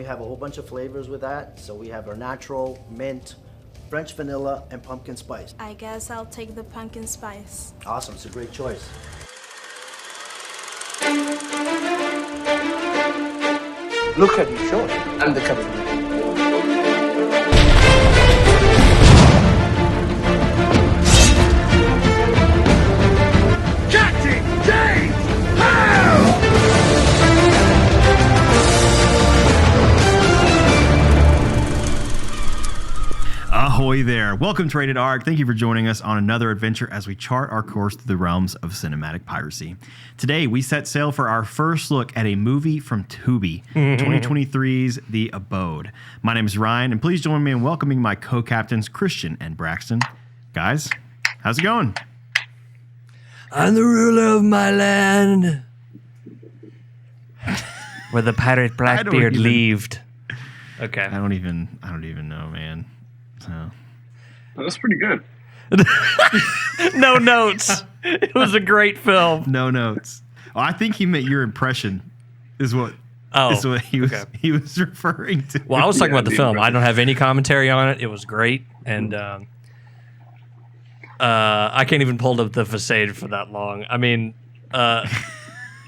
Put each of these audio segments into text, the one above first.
We have a whole bunch of flavors with that. So we have our natural, mint, French vanilla, and pumpkin spice. I guess I'll take the pumpkin spice. Awesome, it's a great choice. Look at me, sure. I'm the captain. Ahoy there. Welcome to Rated Aargh. Thank you for joining us on another adventure as we chart our course through the realms of cinematic piracy. Today, we set sail for our first look at a movie from Tubi, 2023's The Abode. My name is Ryan, and please join me in welcoming my co-captains, Christian and Braxton. Guys, how's it going? I'm the ruler of my land. Where the pirate Blackbeard lived. Okay. I don't even know, man. So. That's pretty good. No notes. It was a great film. No notes. Oh, I think he meant your impression is what he was referring to. Well, I was talking about the film. I don't have any commentary on it. It was great, and I can't even hold up the facade for that long. I mean,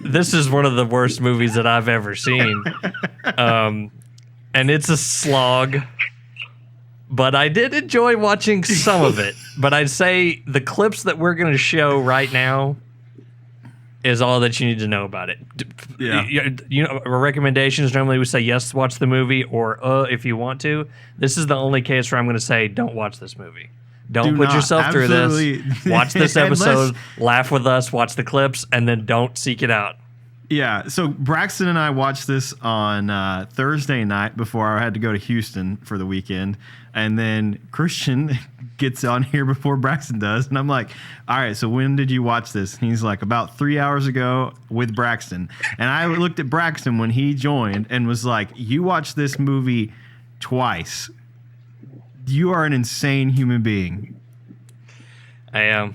this is one of the worst movies that I've ever seen, and it's a slog. But I did enjoy watching some of it. But I'd say the clips that we're going to show right now is all that you need to know about it. Yeah. You know, our recommendations normally we say yes, watch the movie, or if you want to. This is the only case where I'm going to say don't watch this movie. Don't put yourself through this. Watch this episode, laugh with us, watch the clips, and then don't seek it out. Yeah, so Braxton and I watched this on Thursday night before I had to go to Houston for the weekend. And then Christian gets on here before Braxton does. And I'm like, all right, so when did you watch this? And he's like, about 3 hours ago with Braxton. And I looked at Braxton when he joined and was like, you watched this movie twice. You are an insane human being. I am.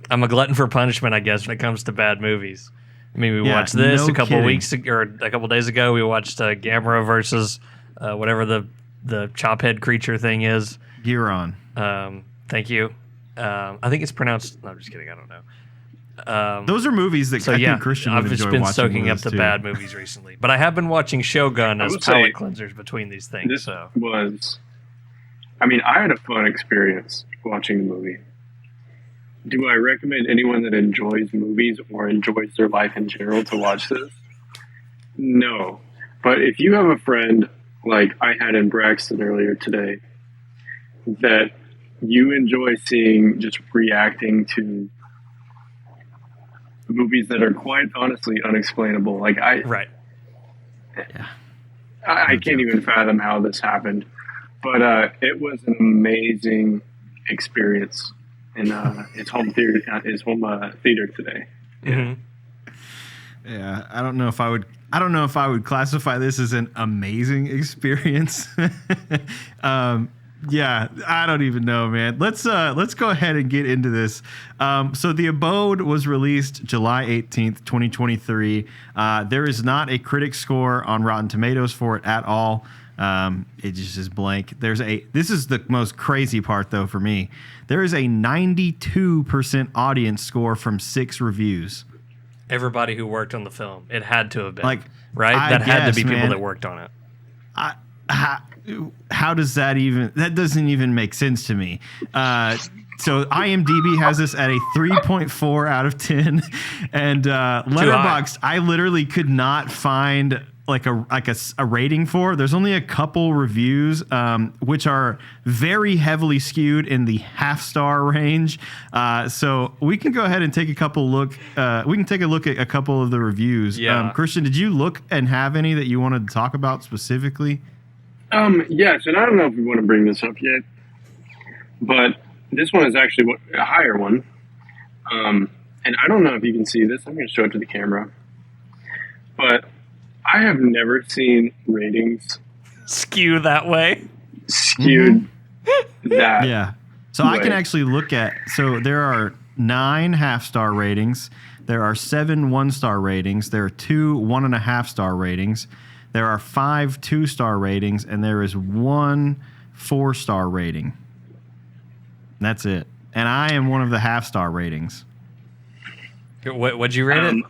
I'm a glutton for punishment, I guess, when it comes to bad movies. I mean, we watched this a couple weeks ago, or a couple days ago. We watched Gamera versus whatever the chophead creature thing is. Giron. Thank you. I think it's pronounced. No, I'm just kidding. I don't know. Those are movies that I think Christian would enjoy watching. I've just been soaking up the bad movies recently, but I have been watching Shogun as palate cleansers between these things. This was. I mean, I had a fun experience watching the movie. Do I recommend anyone that enjoys movies or enjoys their life in general to watch this? No. But if you have a friend like I had in Braxton earlier today that you enjoy seeing, just reacting to movies that are quite honestly unexplainable. Like I can't even fathom how this happened. But it was an amazing experience. In his home theater today. Yeah. Yeah, I don't know if I would classify this as an amazing experience. Yeah, I don't even know, man. Let's go ahead and get into this. So The Abode was released July 18th, 2023. There is not a critic score on Rotten Tomatoes for it at all. It just is blank. This is the most crazy part though for me. There is a 92% audience score from 6 reviews. Everybody who worked on the film. It had to have been. Like, right? That had to be people that worked on it. How does that even... That doesn't even make sense to me. So IMDb has this at a 3.4 out of 10. And Letterboxd, I literally could not find... like a rating for. There's only a couple reviews, which are very heavily skewed in the half-star range. So we can go ahead and take a couple look. We can take a look at a couple of the reviews. Yeah. Christian, did you look and have any that you wanted to talk about specifically? Yes, and I don't know if we want to bring this up yet, but this one is actually a higher one. And I don't know if you can see this. I'm going to show it to the camera. But I have never seen ratings skew that way. Skewed that. Yeah. So way. I can actually look at. So there are 9 half-star ratings. There are 7 1-star ratings. There are 2 1.5-star ratings. There are 5 2-star ratings, and there is 1 4-star rating. That's it. And I am one of the half-star ratings. What'd you rate it?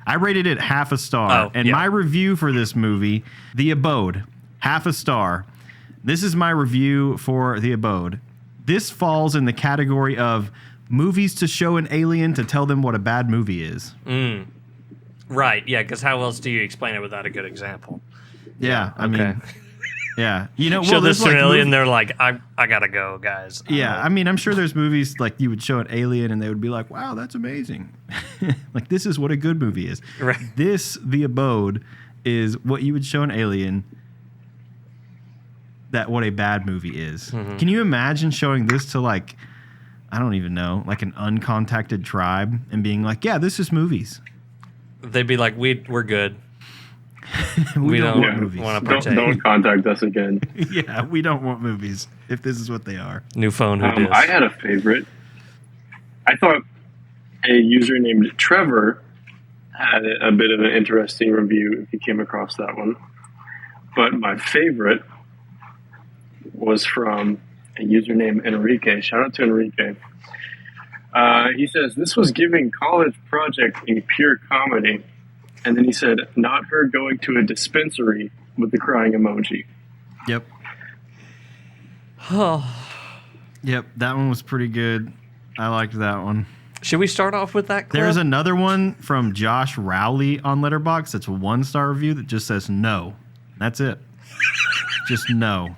I rated it half a star. My review for this movie, The Abode, half a star. This is my review for The Abode. This falls in the category of movies to show an alien to tell them what a bad movie is. Right, yeah, because how else do you explain it without a good example? Yeah, I mean... Yeah, show this to an alien, they're like, I gotta go, guys. I mean, I'm sure there's movies like you would show an alien and they would be like, wow, that's amazing. Like, this is what a good movie is. Right. This, The Abode, is what you would show an alien that what a bad movie is. Mm-hmm. Can you imagine showing this to, like, I don't even know, like an uncontacted tribe and being like, yeah, this is movies. They'd be like, we're good. we don't want movies. Don't contact us again. Yeah, we don't want movies if this is what they are. New phone, who dis? I had a favorite. I thought a user named Trevor had a bit of an interesting review if you came across that one. But my favorite was from a user named Enrique. Shout out to Enrique. He says, this was giving College Project a pure comedy. And then he said, not her going to a dispensary with the crying emoji. Yep. Yep, that one was pretty good. I liked that one. Should we start off with that clip? There's another one from Josh Rowley on Letterboxd. That's a 1-star review that just says no. That's it. Just no.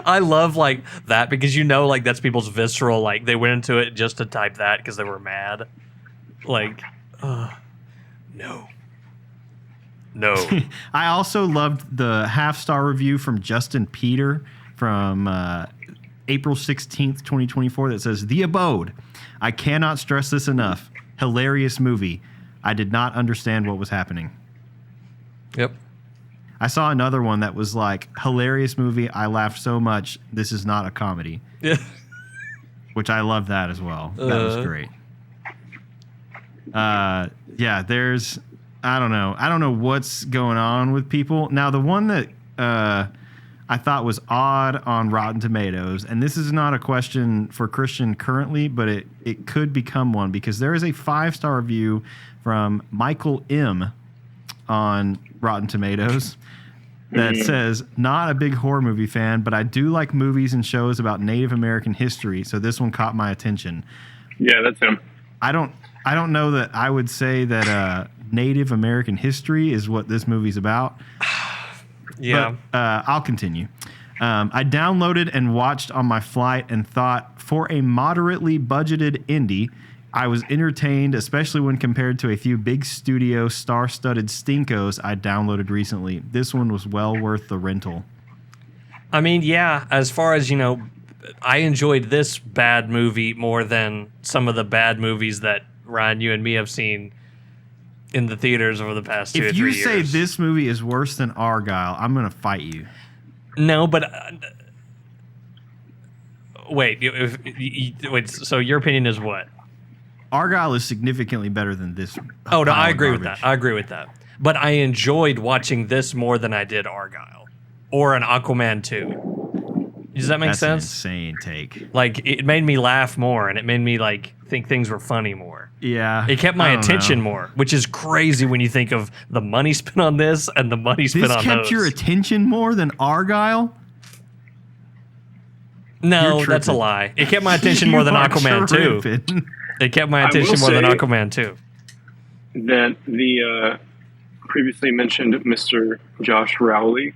I love like that because like that's people's visceral, like they went into it just to type that because they were mad. Like, no. No. I also loved the half-star review from Justin Peter from April 16th, 2024 that says, The Abode. I cannot stress this enough. Hilarious movie. I did not understand what was happening. Yep. I saw another one that was like, hilarious movie. I laughed so much. This is not a comedy. Yeah. Which I love that as well. That was great. Yeah, there's... I don't know. I don't know what's going on with people. Now, the one that I thought was odd on Rotten Tomatoes, and this is not a question for Christian currently, but it could become one because there is a 5-star review from Michael M. on Rotten Tomatoes that says, not a big horror movie fan, but I do like movies and shows about Native American history, so this one caught my attention. Yeah, that's him. I don't know that I would say that Native American history is what this movie's about. Yeah. But I'll continue. I downloaded and watched on my flight and thought, for a moderately budgeted indie, I was entertained, especially when compared to a few big studio star-studded stinkos I downloaded recently. This one was well worth the rental. I mean, yeah, as far as, I enjoyed this bad movie more than some of the bad movies that, Ryan, you and me have seen in the theaters over the past 2 or 3 years. If you say this movie is worse than Argyle, I'm going to fight you. No, but... wait, so your opinion is what? Argyle is significantly better than this. Oh, no, I agree with that. I agree with that. But I enjoyed watching this more than I did Argyle or an Aquaman 2. Does that make sense? That's an insane take. Like, it made me laugh more, and it made me, like, think things were funny more. Yeah. It kept my attention more, which is crazy when you think of the money spent on this and the money spent on those. This kept your attention more than Argyle? No, that's a lie. It kept my attention more than Aquaman 2. It kept my attention more than Aquaman 2. That the previously mentioned Mr. Josh Rowley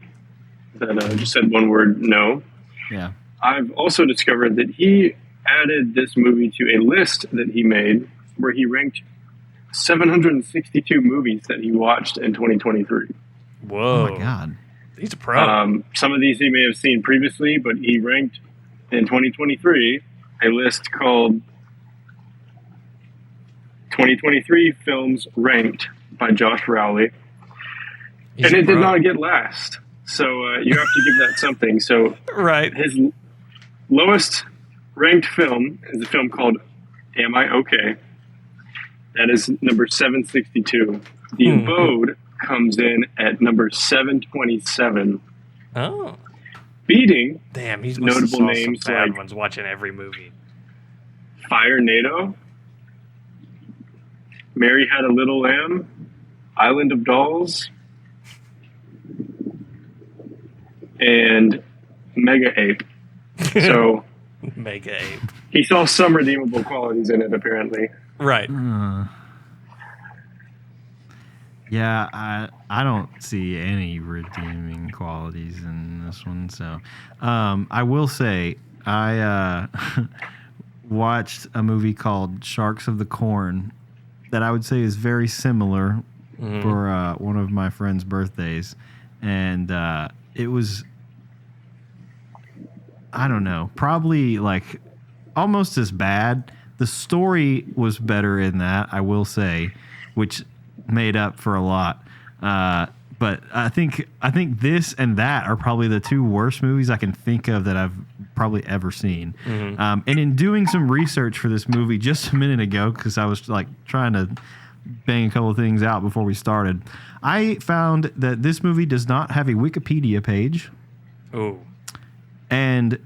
that just said one word, no. Yeah. I've also discovered that he added this movie to a list that he made where he ranked 762 movies that he watched in 2023. Whoa. Oh, my God. He's a pro. Some of these he may have seen previously, but he ranked in 2023 a list called 2023 Films Ranked by Josh Rowley. And it did not get last. So you have to give that something. So right. His lowest ranked film is a film called Am I Okay? That is number 762. The Abode comes in at number 727, Oh, beating damn! He's notable saw names some bad like ones watching every movie. Fire NATO, Mary Had a Little Lamb, Island of Dolls, and Mega Ape. So Mega Ape. he saw some redeemable qualities in it, apparently. Right. Yeah, I don't see any redeeming qualities in this one. So, I will say I watched a movie called Sharks of the Corn that I would say is very similar for one of my friend's birthdays, and it was, I don't know, probably like almost as bad. The story was better in that, I will say, which made up for a lot. But I think this and that are probably the two worst movies I can think of that I've probably ever seen. And in doing some research for this movie just a minute ago, because I was like trying to bang a couple of things out before we started, I found that this movie does not have a Wikipedia page. Ooh. And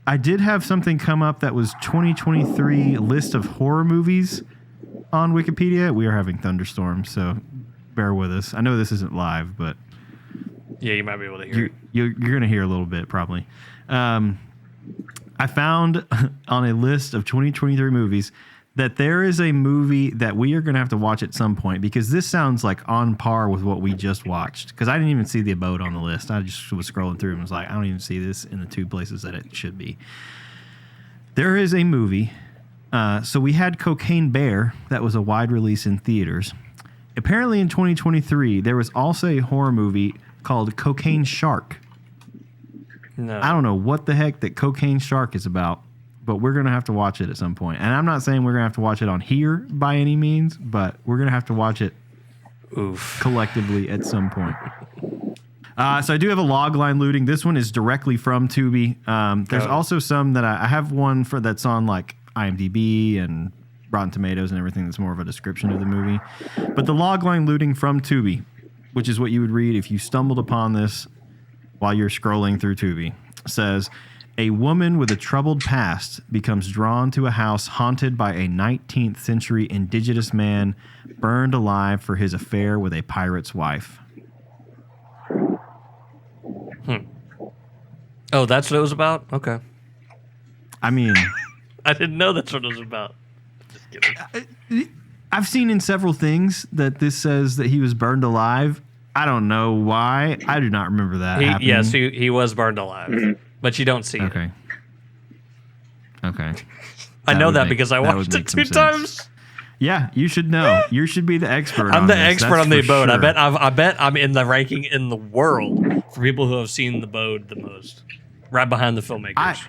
I did have something come up that was 2023 list of horror movies on Wikipedia. We are having thunderstorms, so bear with us. I know this isn't live, but Yeah, you might be able to hear it. you're going to hear a little bit probably. I found on a list of 2023 movies that there is a movie that we are going to have to watch at some point, because this sounds like on par with what we just watched. Because I didn't even see The Abode on the list. I just was scrolling through and was like, I don't even see this in the two places that it should be. There is a movie. So we had Cocaine Bear. That was a wide release in theaters. Apparently in 2023, there was also a horror movie called Cocaine Shark. No. I don't know what the heck that Cocaine Shark is about, but we're going to have to watch it at some point. And I'm not saying we're going to have to watch it on here by any means, but we're going to have to watch it collectively at some point. So I do have a logline looting. This one is directly from Tubi. There's also some that I have one for that's on like IMDb and Rotten Tomatoes and everything that's more of a description of the movie. But the logline looting from Tubi, which is what you would read if you stumbled upon this while you're scrolling through Tubi, says, a woman with a troubled past becomes drawn to a house haunted by a 19th century indigenous man burned alive for his affair with a pirate's wife. Oh, that's what it was about? Okay. I mean, I didn't know that's what it was about. Just kidding. I've seen in several things that this says that he was burned alive. I don't know why. I do not remember that happening. Yes, he was burned alive, but you don't see it. Okay. I know that because I watched it 2 times. Yeah, you should know. You should be the expert. I'm on the this, expert that's on the for Abode. sure. I bet I'm in the ranking in the world for people who have seen the Abode the most, right behind the filmmakers.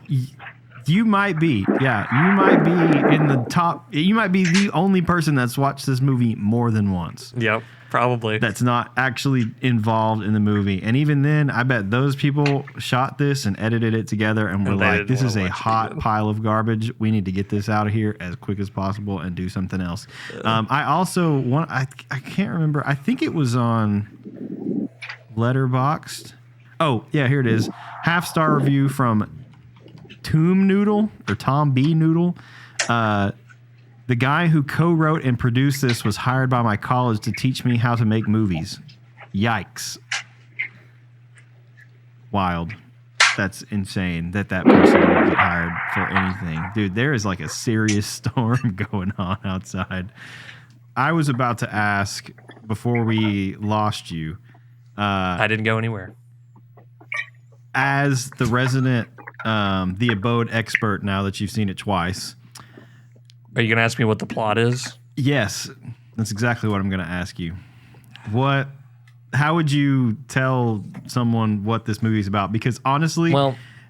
You might be. Yeah, you might be in the top. You might be the only person that's watched this movie more than once. Yep, probably. That's not actually involved in the movie. And even then, I bet those people shot this and edited it together and were like, this is a hot pile of garbage. We need to get this out of here as quick as possible and do something else. I also want, I can't remember. I think it was on Letterboxd. Oh, yeah, here it is. 5-star review from Tomb Noodle or Tom B. Noodle. The guy who co-wrote and produced this was hired by my college to teach me how to make movies. Yikes. Wild. That's insane that person would get hired for anything. Dude, there is like a serious storm going on outside. I was about to ask before we lost you. I didn't go anywhere. As the resident, the Abode expert, now that you've seen it twice. Are you going to ask me what the plot is? Yes, that's exactly what I'm going to ask you. How would you tell someone what this movie is about? Because honestly,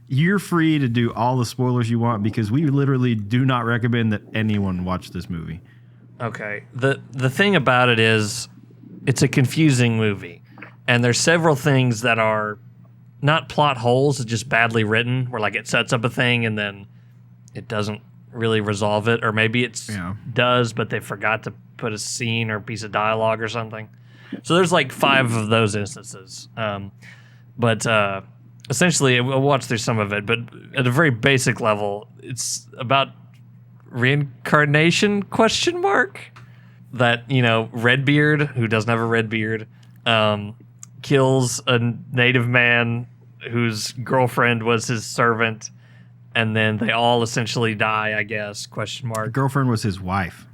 you're free to do all the spoilers you want, because we literally do not recommend that anyone watch this movie. Okay. The thing about it is it's a confusing movie. And there's several things that are not plot holes, it's just badly written, where like it sets up a thing and then it doesn't really resolve it, or maybe it does, but they forgot to put a scene or a piece of dialogue or something. So there's like 5 of those instances. But essentially, we'll watch through some of it. But at a very basic level, it's about reincarnation, question mark? That, Redbeard, who doesn't have a red beard, kills a native man whose girlfriend was his servant, and then they all essentially die, I guess, question The mark. girlfriend was his wife.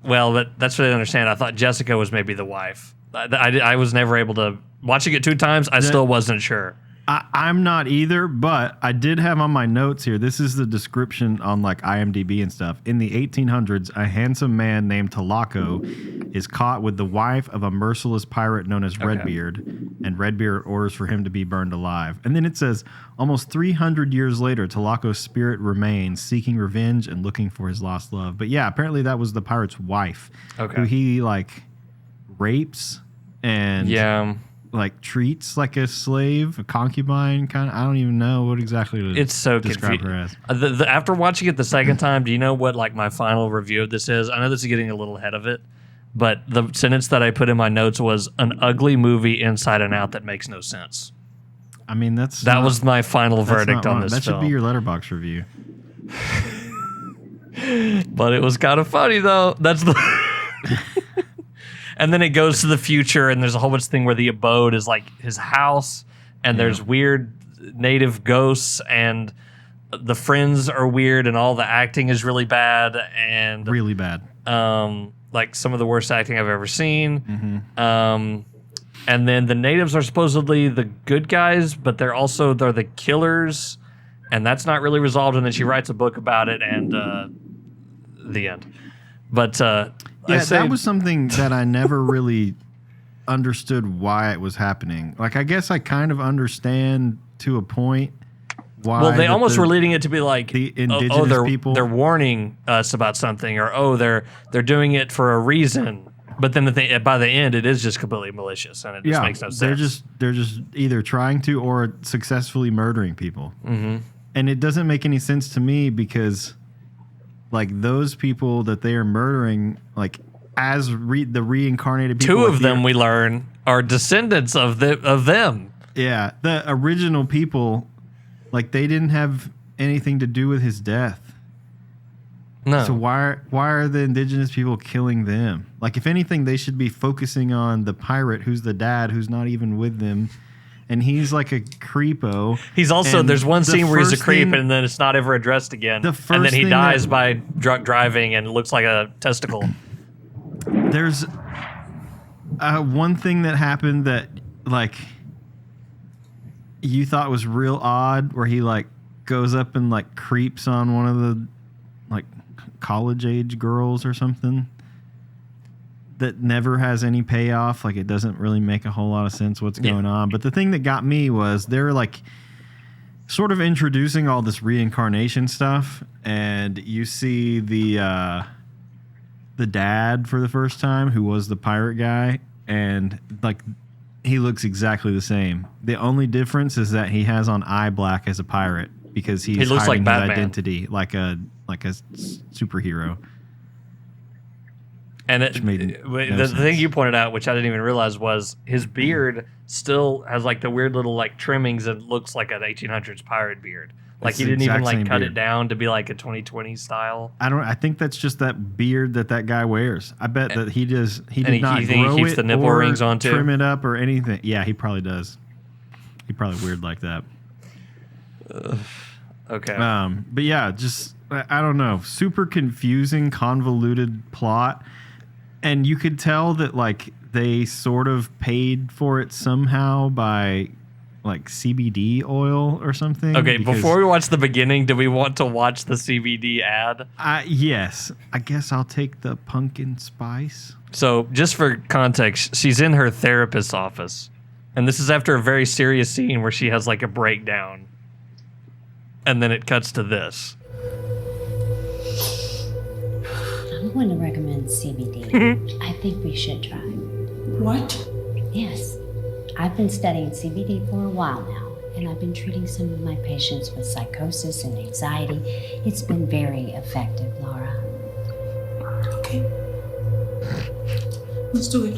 Well, that's what I understand. I thought Jessica was maybe the wife. I was never able to... Watching it 2 times, I still wasn't sure. I'm not either, but I did have on my notes here. This is the description on like IMDb and stuff. In the 1800s, a handsome man named Talaco is caught with the wife of a merciless pirate known as Redbeard, and Redbeard orders for him to be burned alive. And then it says, almost 300 years later, Talaco's spirit remains, seeking revenge and looking for his lost love. But yeah, apparently that was the pirate's wife, who he like rapes and like treats like a slave, a concubine kind of. I don't even know what exactly to It's so describe her confusing. as. After watching it the second time, do you know what like my final review of this is? I know this is getting a little ahead of it, but the sentence that I put in my notes was an ugly movie inside and out that makes no sense. I mean, that was my final verdict on this That film. should be your Letterboxd review. But it was kind of funny though. That's the. And then it goes to the future, and there's a whole bunch of thing where the abode is like his house, and there's weird native ghosts, and the friends are weird, and all the acting is really bad, and Really bad. like some of the worst acting I've ever seen. And then the natives are supposedly the good guys, but they're the killers, and that's not really resolved. And then she writes a book about it, and the end. But that was something that I never really understood why it was happening. Like, I guess I kind of understand to a point why. Well, they almost were leading it to be like the indigenous people. They're warning us about something, or they're doing it for a reason. But then by the end, it is just completely malicious, and it just makes no sense. They're just either trying to or successfully murdering people, and it doesn't make any sense to me because, like, those people that they are murdering, like as the reincarnated people, 2 of them we learn are descendants of them. Yeah, the original people, like they didn't have anything to do with his death. No. So why are the indigenous people killing them? Like, if anything, they should be focusing on the pirate who's the dad, who's not even with them, and he's like a creepo. He's also, there's one scene where he's a creep, thing, and then it's not ever addressed again. The first and then he thing dies by drunk driving and looks like a testicle. There's one thing that happened that, like, you thought was real odd, where he like goes up and like creeps on one of the like college age girls or something that never has any payoff. Like, it doesn't really make a whole lot of sense what's going on. But the thing that got me was they're like sort of introducing all this reincarnation stuff, and you see the dad for the first time, who was the pirate guy, and like he looks exactly the same. The only difference is that he has on eye black as a pirate because he looks hiding like his identity like a superhero. And the thing you pointed out, which I didn't even realize, was his beard still has like the weird little like trimmings and looks like an 1800s pirate beard. Like, he didn't even like cut it down to be like a 2020 style. I think that's just that beard that guy wears. I bet that he did not he grow keeps it the nipple or rings on too? Trim it up or anything. Yeah, he probably does. He probably weird like that. Okay. But yeah, just I don't know, super confusing, convoluted plot, and you could tell that like they sort of paid for it somehow by like CBD oil or something. Okay, before we watch the beginning, do we want to watch the CBD ad? Yes. I guess I'll take the pumpkin spice. So, just for context, she's in her therapist's office. And this is after a very serious scene where she has like a breakdown. And then it cuts to this. I'm going to recommend CBD. I think we should try. What? Yes. I've been studying CBD for a while now, and I've been treating some of my patients with psychosis and anxiety. It's been very effective, Laura. Okay. Let's do it.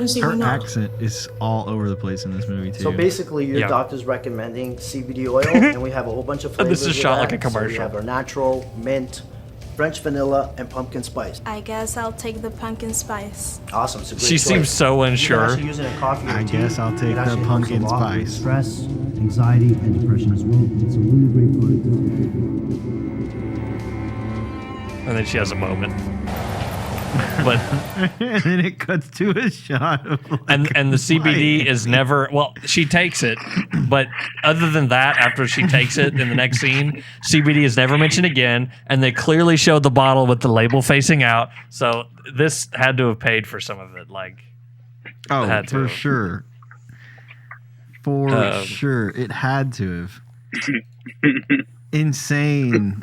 Lucy, Her we know. accent is all over the place in this movie too. So basically, your Yeah. doctor's recommending CBD oil, and we have a whole bunch of And flavors. this is with shot that. like a So we commercial. have our natural, mint, French vanilla, and pumpkin spice. I guess I'll take the pumpkin spice. Awesome. It's a great She seems choice. so You can unsure. actually use it in coffee or I tea. guess I'll take It actually the helps pumpkin a lot with spice. Stress, anxiety, and depression as well. It's a really great product. And then she has a moment. But And then it cuts to a shot of like, and the CBD is never, well, she takes it, but other than that, after she takes it in the next scene, CBD is never mentioned again, and they clearly showed the bottle with the label facing out. So this had to have paid for some of it. Like, oh, had to for have. sure. For Um, sure. It had to have. Insane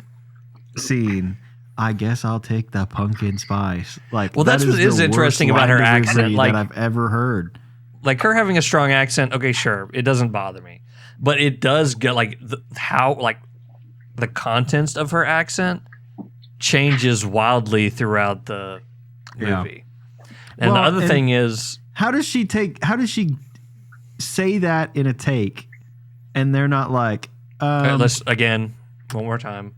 scene. I guess I'll take the pumpkin spice. Like, Well, that's that what is is the interesting worst about her line accent, delivery like- that I've ever heard. like her having a strong accent, okay, sure, it doesn't bother me, but it does get like how like the contents of her accent changes wildly throughout the Yeah. movie. And Well, the other and- thing is, How does she say that in a take and they're not like, let's again one more time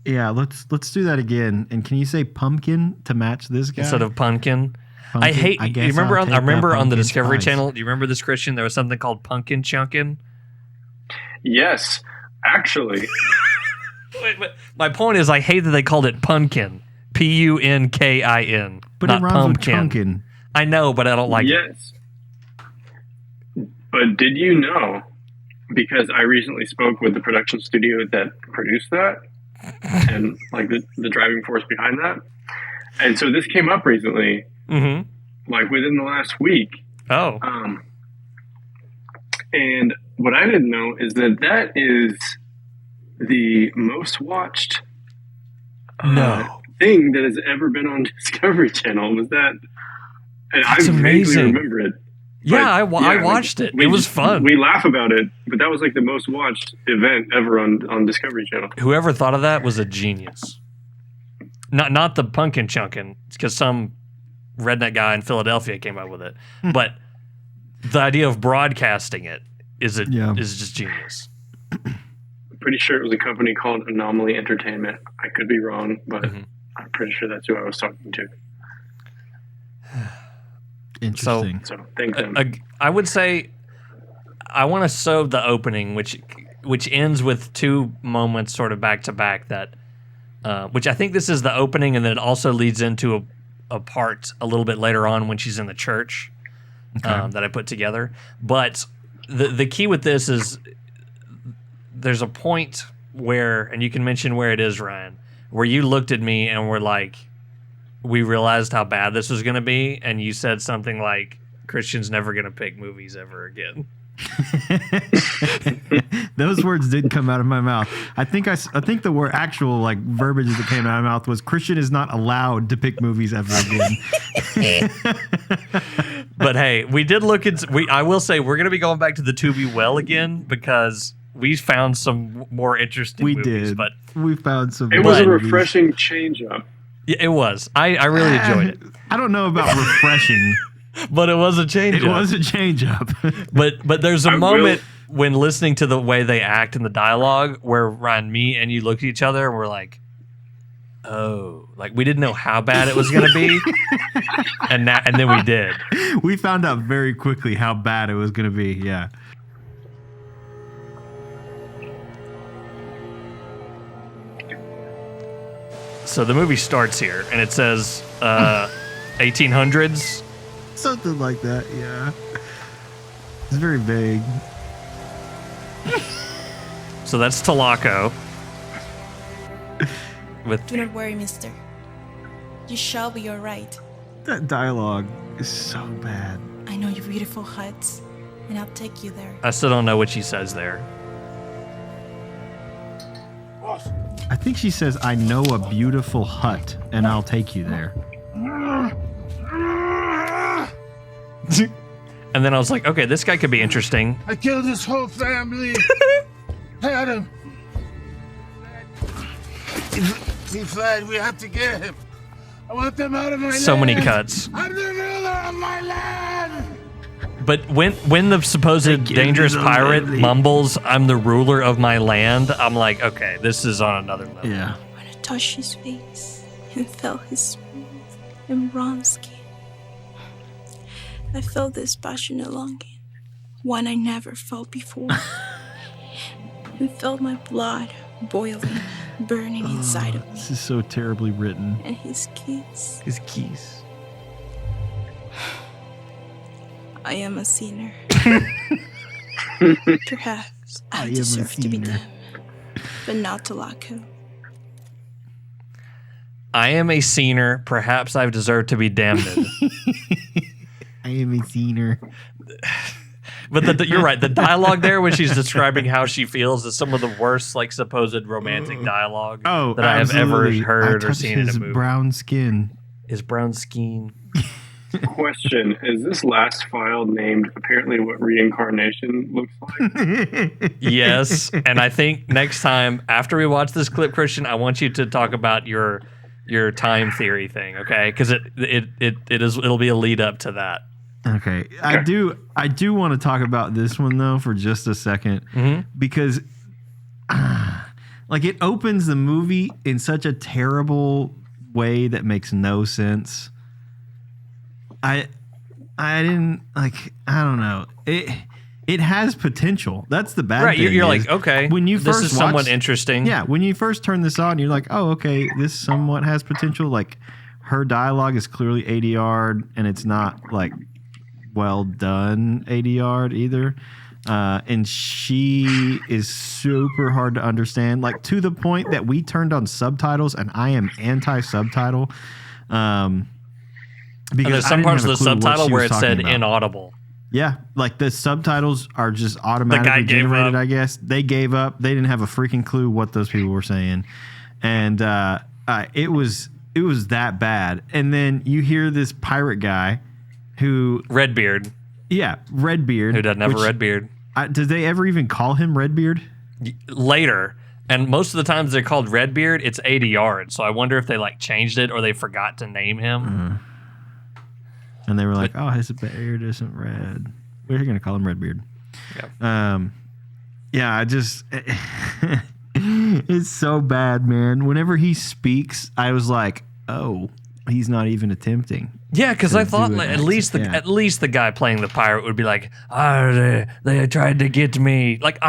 yeah, let's do that again. And can you say pumpkin to match this guy? instead of pumpkin. I Pumpkin? hate. guess You remember I'll on take I remember that on the pumpkin Discovery spice. Channel. Do you remember this, Christian? There was something called pumpkin chunkin. Yes, actually. Wait, my point is, I hate that they called it pumpkin. Punkin. But not it rhymes pumpkin. with chunkin. I know, but I don't like it. Yes. But did you know, because I recently spoke with the production studio that produced that and like the driving force behind that. And so this came up recently, Mm-hmm. like within the last week. Oh. And what I didn't know is that is the most watched thing that has ever been on Discovery Channel was that. And That's I vaguely amazing. remember it. Yeah, But, I like, watched it. we It was just- fun. We laugh about it, but that was like the most watched event ever on Discovery Channel. Whoever thought of that was a genius. Not the pumpkin chunkin, because some redneck guy in Philadelphia came up with it. But the idea of broadcasting it is just genius. Pretty sure it was a company called Anomaly Entertainment. I could be wrong, but Mm-hmm. I'm pretty sure that's who I was talking to. Interesting. So thank them. I would say I want to sew the opening, which ends with two moments sort of back to back that, which I think this is the opening, and then it also leads into a part a little bit later on when she's in the church that I put together. But the key with this is there's a point where, and you can mention where it is, Ryan, where you looked at me and were like, we realized how bad this was going to be, and you said something like, Christian's never going to pick movies ever again. Those words did come out of my mouth. I think the word actual like verbiage that came out of my mouth was Christian is not allowed to pick movies ever again. But hey, we did look at. I will say we're going to be going back to the To Be Well again because we found some more interesting. We movies, did. but We found some. It was a movies. refreshing change up. yeah, it was. I really enjoyed it, I don't know about refreshing. but it was a change. It was a change up. But there's a I moment when listening to the way they act in the dialogue where Ryan, me, and you look at each other and we're like, oh, like we didn't know how bad it was going to be, and then we did. We found out very quickly how bad it was going to be. Yeah. So the movie starts here, and it says 1800s. Something like that. Yeah. It's very vague. So that's Tulaco. With Do not worry, mister. You shall be alright. That dialogue is so bad. I know your beautiful huts, and I'll take you there. I still don't know what she says there. I think she says, I know a beautiful hut and I'll take you there. And then I was like, okay, this guy could be interesting. I killed his whole family. Had him. He fled. We have to get him. I want them out of my So land. many cuts. I'm the ruler of my land. But when the supposed dangerous pirate mumbles, "I'm the ruler of my land," I'm like, okay, this is on another level. Yeah. When I touched his face and felt his smooth and bronze skin, I felt this passionate longing, one I never felt before. And felt my blood boiling, burning inside of me. This is so terribly written. And his kiss. His keys. I am a sinner. Perhaps I I am a deserve to be sinner. damned, but not to Laco. I am a sinner. Perhaps I've deserved to be damned. I am a sinner. But you're right. The dialogue there, when she's describing how she feels, is some of the worst, like, supposed romantic dialogue that I have ever absolutely. heard I or touched seen in a his movie. brown skin. His brown skin. Question: is this last file named apparently what reincarnation looks like? Yes, and I think next time after we watch this clip, Christian, I want you to talk about your time theory thing, okay? Because it'll be a lead up to that. Okay. I do want to talk about this one though for just a second because like it opens the movie in such a terrible way that makes no sense. I didn't like. I don't know. It has potential. That's the bad Right, thing. you're is like, okay, when you this first is somewhat watch- interesting. Yeah, when you first turn this on, you're like, oh, okay, this somewhat has potential. Like her dialogue is clearly ADR, and it's not like well done ADR either. And she is super hard to understand, like to the point that we turned on subtitles, and I am anti-subtitle. And Because there's I some didn't parts of have the a clue what subtitle she where was it said talking about. inaudible. Yeah, like the subtitles are just automatically gave generated, up. I guess. They gave up. They didn't have a freaking clue what those people were saying. And it was that bad. And then you hear this pirate guy who... Redbeard, Redbeard. who doesn't have a which- red beard. did they ever even call him Redbeard? Later, and most of the times they're called Redbeard, it's ADR. So I wonder if they like changed it or they forgot to name him. And they were like, oh, his beard isn't red. We're going to call him Redbeard. Yeah, I just... it's so bad, man. Whenever he speaks, I was like, oh, he's not even attempting. Yeah, because to I thought do an like, accent. at least the guy playing the pirate would be like, oh, they tried to get me. Like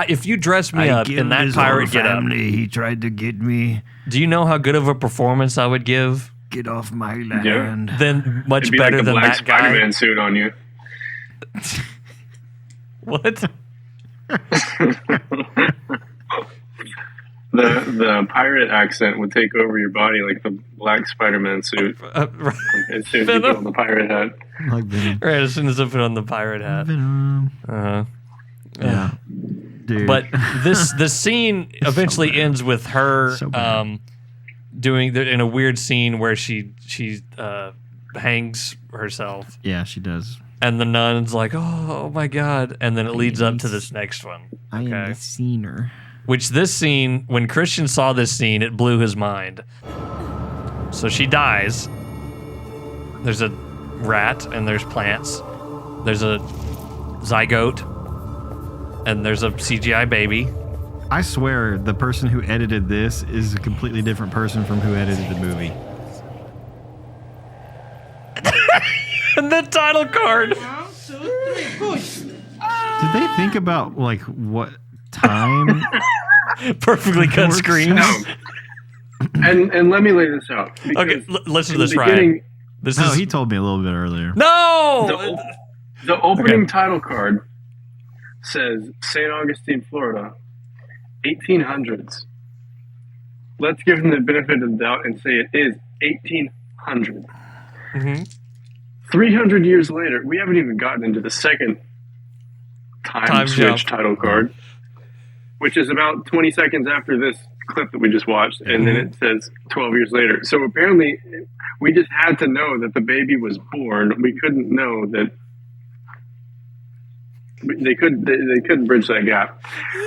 if you dress me up in that pirate get up, He tried to get me. do you know how good of a performance I would give? Get off my land. Then much It'd be better like a than black that guy. Spider-Man suit on you. What? The pirate accent would take over your body like the black Spider-Man suit. Right, As soon as you put on the pirate hat. Like Venom. right, as soon as I put on the pirate hat. Venom. Uh-huh. Yeah. Dude. But the scene eventually ends with her So bad. doing in a weird scene where she hangs herself, yeah, she does. and the nun's like, oh my god, and then it leads up to this next one. I am Okay. the scener. Which this scene, when Christian saw this scene, it blew his mind. So she dies. There's a rat and there's plants. There's a zygote. And there's a CGI baby. I swear the person who edited this is a completely different person from who edited the movie. And the title card. Did they think about like what time? Perfectly cut Works screens. out. And let me lay this out. Okay, because listen to in the this, Ryan. beginning, This No, is he told me a little bit earlier. no. The opening Okay. title card says St. Augustine, Florida, 1800s. Let's give them the benefit of the doubt and say it is 1800. Mhm. 300 years later, we haven't even gotten into the second time switch jump. title card, which is about 20 seconds after this clip that we just watched, and then it says 12 years later. So apparently, we just had to know that the baby was born. We couldn't know that they couldn't bridge that gap.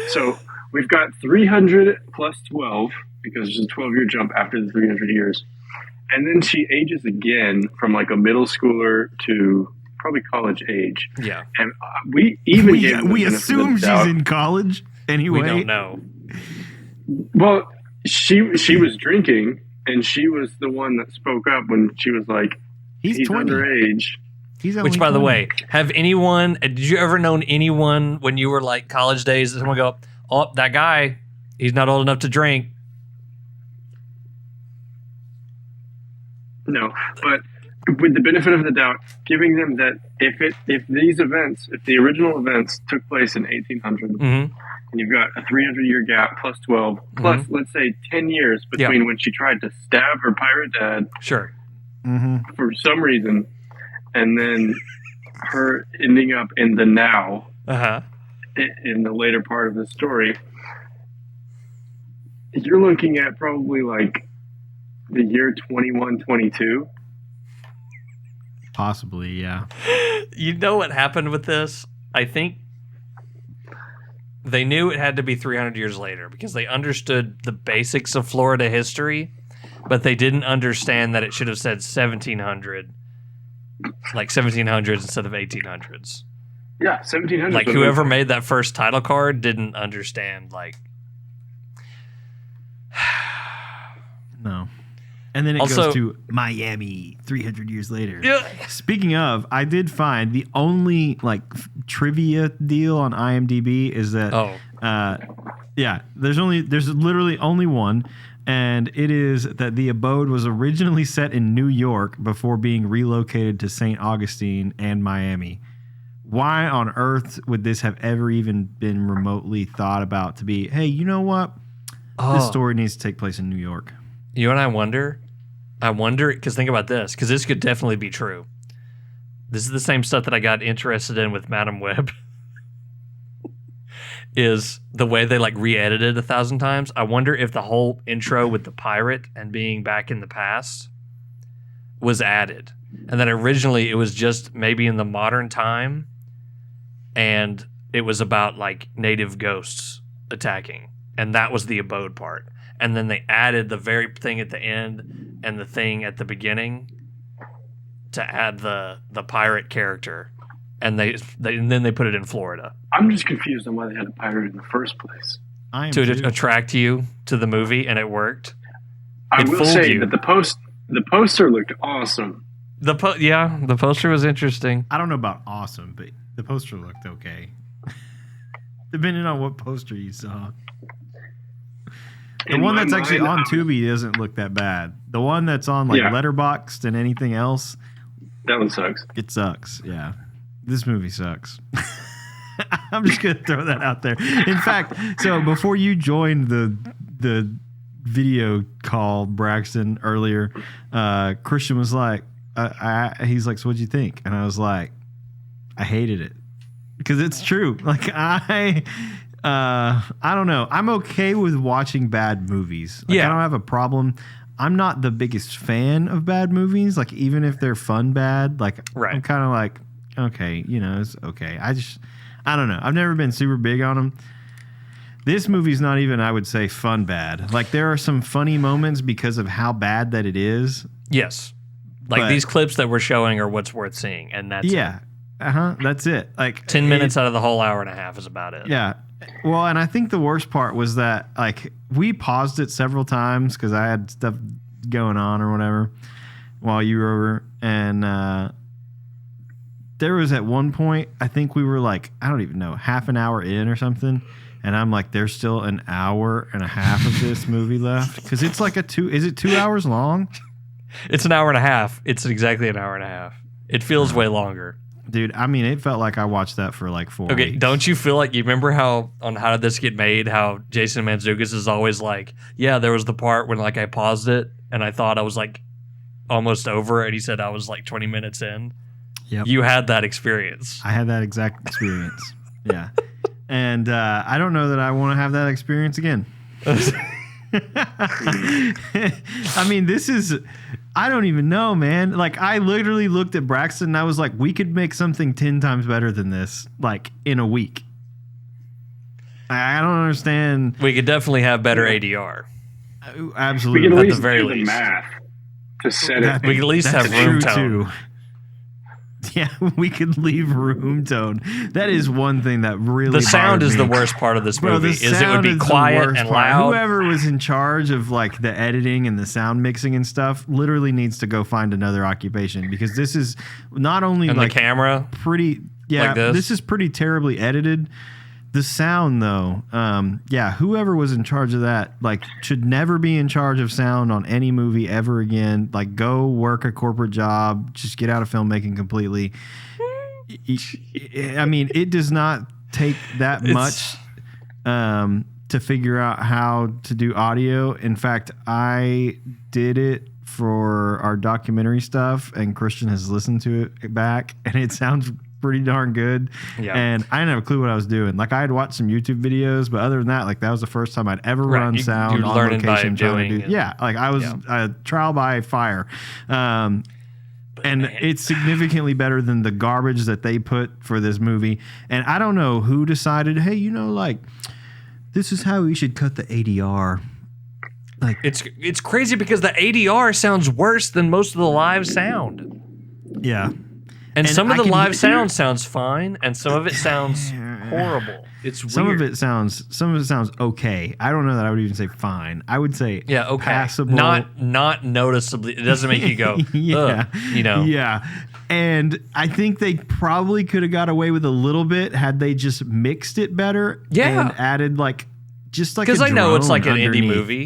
So we've got 300 plus 12 because there's a 12-year jump after the 300 years, And then she ages again from like a middle schooler to probably college age. Yeah. And we even gave her the we benefit of assume the she's doubt. in college anyway. We don't know. Well, she was drinking, and she was the one that spoke up when she was like, "He's 20. underage." He's only Which, by the 20. way, did you ever known anyone when you were like college days that someone go, oh, that guy, he's not old enough to drink? No, but with the benefit of the doubt, giving them that if the original events took place in 1800, Mm-hmm. and you've got a 300-year gap plus 12, plus let's say 10 years between when she tried to stab her pirate dad Sure. for some reason, and then her ending up in the now Uh-huh. in the later part of the story, you're looking at probably like the year 2122. Possibly, yeah. You know what happened with this? I think they knew it had to be 300 years later because they understood the basics of Florida history, but they didn't understand that it should have said 1700, like 1700s instead of 1800s. Yeah, 1700. Like whoever made that first title card didn't understand. Like, No. And then it Also- goes to Miami 300 years later. Yeah. Speaking of, I did find the only like trivia deal on IMDb is that there's literally only one, and it is that the Abode was originally set in New York before being relocated to St. Augustine and Miami. Why on earth would this have ever even been remotely thought about to be, hey, you know what? This story needs to take place in New York. You and I wonder, because think about this, because this could definitely be true. This is the same stuff that I got interested in with Madam Web. Is the way they like re-edited 1,000 times. I wonder if the whole intro with the pirate and being back in the past was added. And then originally it was just maybe in the modern time, and it was about like native ghosts attacking. And that was the Abode part. And then they added the very thing at the end and the thing at the beginning to add the pirate character, and then they put it in Florida. I'm just confused on why they had a pirate in the first place. I am To too. attract you to the movie, and it worked. I It will fooled say you. that the poster looked awesome. The poster was interesting. I don't know about awesome, but the poster looked okay. Depending on what poster you saw. The In one my that's actually mind, on Tubi doesn't look that bad. The one that's on like Letterboxd and anything else, that one sucks. it sucks. Yeah. This movie sucks. I'm just gonna throw that out there. In fact, so before you joined the video call, Braxton, earlier, Christian was like, he's like, so what'd you think? And I was like, I hated it. Because it's true. Like I don't know. I'm okay with watching bad movies. Like, Yeah. I don't have a problem. I'm not the biggest fan of bad movies. Like even if they're fun bad, like Right. I'm kind of like, okay, it's okay. I don't know. I've never been super big on them. This movie's not even, I would say, fun bad. Like there are some funny moments because of how bad that it is. Yes. Like But- these clips that we're showing are what's worth seeing, and that's Yeah. That's it. Like 10 minutes out of the whole hour and a half is about it. Yeah. Well, and I think the worst part was that like we paused it several times because I had stuff going on or whatever while you were over, and there was at one point I think we were like, I don't even know, half an hour in or something, and I'm like, there's still an hour and a half of this movie left because it's like is it 2 hours long? It's an hour and a half. It's exactly an hour and a half. It feels way longer. Dude, I mean, it felt like I watched that for like 4 Okay, weeks. don't you feel like you remember how on How Did This Get Made? How Jason Mantzoukas is always like, yeah, there was the part when like I paused it and I thought I was like almost over, and he said I was like 20 minutes in. Yep. You had that experience. I had that exact experience. Yeah. And I don't know that I want to have that experience again. I mean, I don't even know, man. Like, I literally looked at Braxton and I was like, we could make something 10 times better than this, like, in a week. I don't understand. We could definitely have better ADR. We Absolutely. can at At the least very do the least. math to set it. We could at least That's have room true, tone. too. Yeah, we could leave room tone. That is one thing that really The sound bothered is me. the worst part of this Bro, movie. the Is it would sound be is the quiet worst and part. loud. Whoever was in charge of like the editing and the sound mixing and stuff literally needs to go find another occupation, because this is not only and like the camera. pretty Like this? this is pretty terribly edited. The sound though, whoever was in charge of that like should never be in charge of sound on any movie ever again. Like, go work a corporate job, just get out of filmmaking completely. I mean, it does not take that much to figure out how to do audio. In fact, I did it for our documentary stuff, and Christian has listened to it back, and it sounds pretty darn good. Yeah. And I didn't have a clue what I was doing. Like, I had watched some YouTube videos, but other than that, like, that was the first time I'd ever run sound you're on learning by location trying to doing do. it. Yeah, like I was trial by fire. And it's significantly better than the garbage that they put for this movie. And I don't know who decided, hey, like, this is how we should cut the ADR. Like, It's crazy because the ADR sounds worse than most of the live sound. yeah. And some of I the can live hear- sound sounds fine, and some of it sounds horrible. It's weird. Some of it sounds okay. I don't know that I would even say fine. I would say okay. passable. Not noticeably. It doesn't make you go, yeah. ugh, Yeah. And I think they probably could have got away with a little bit had they just mixed it better. Yeah. And added just like Because I know it's drone like an indie underneath. movie. We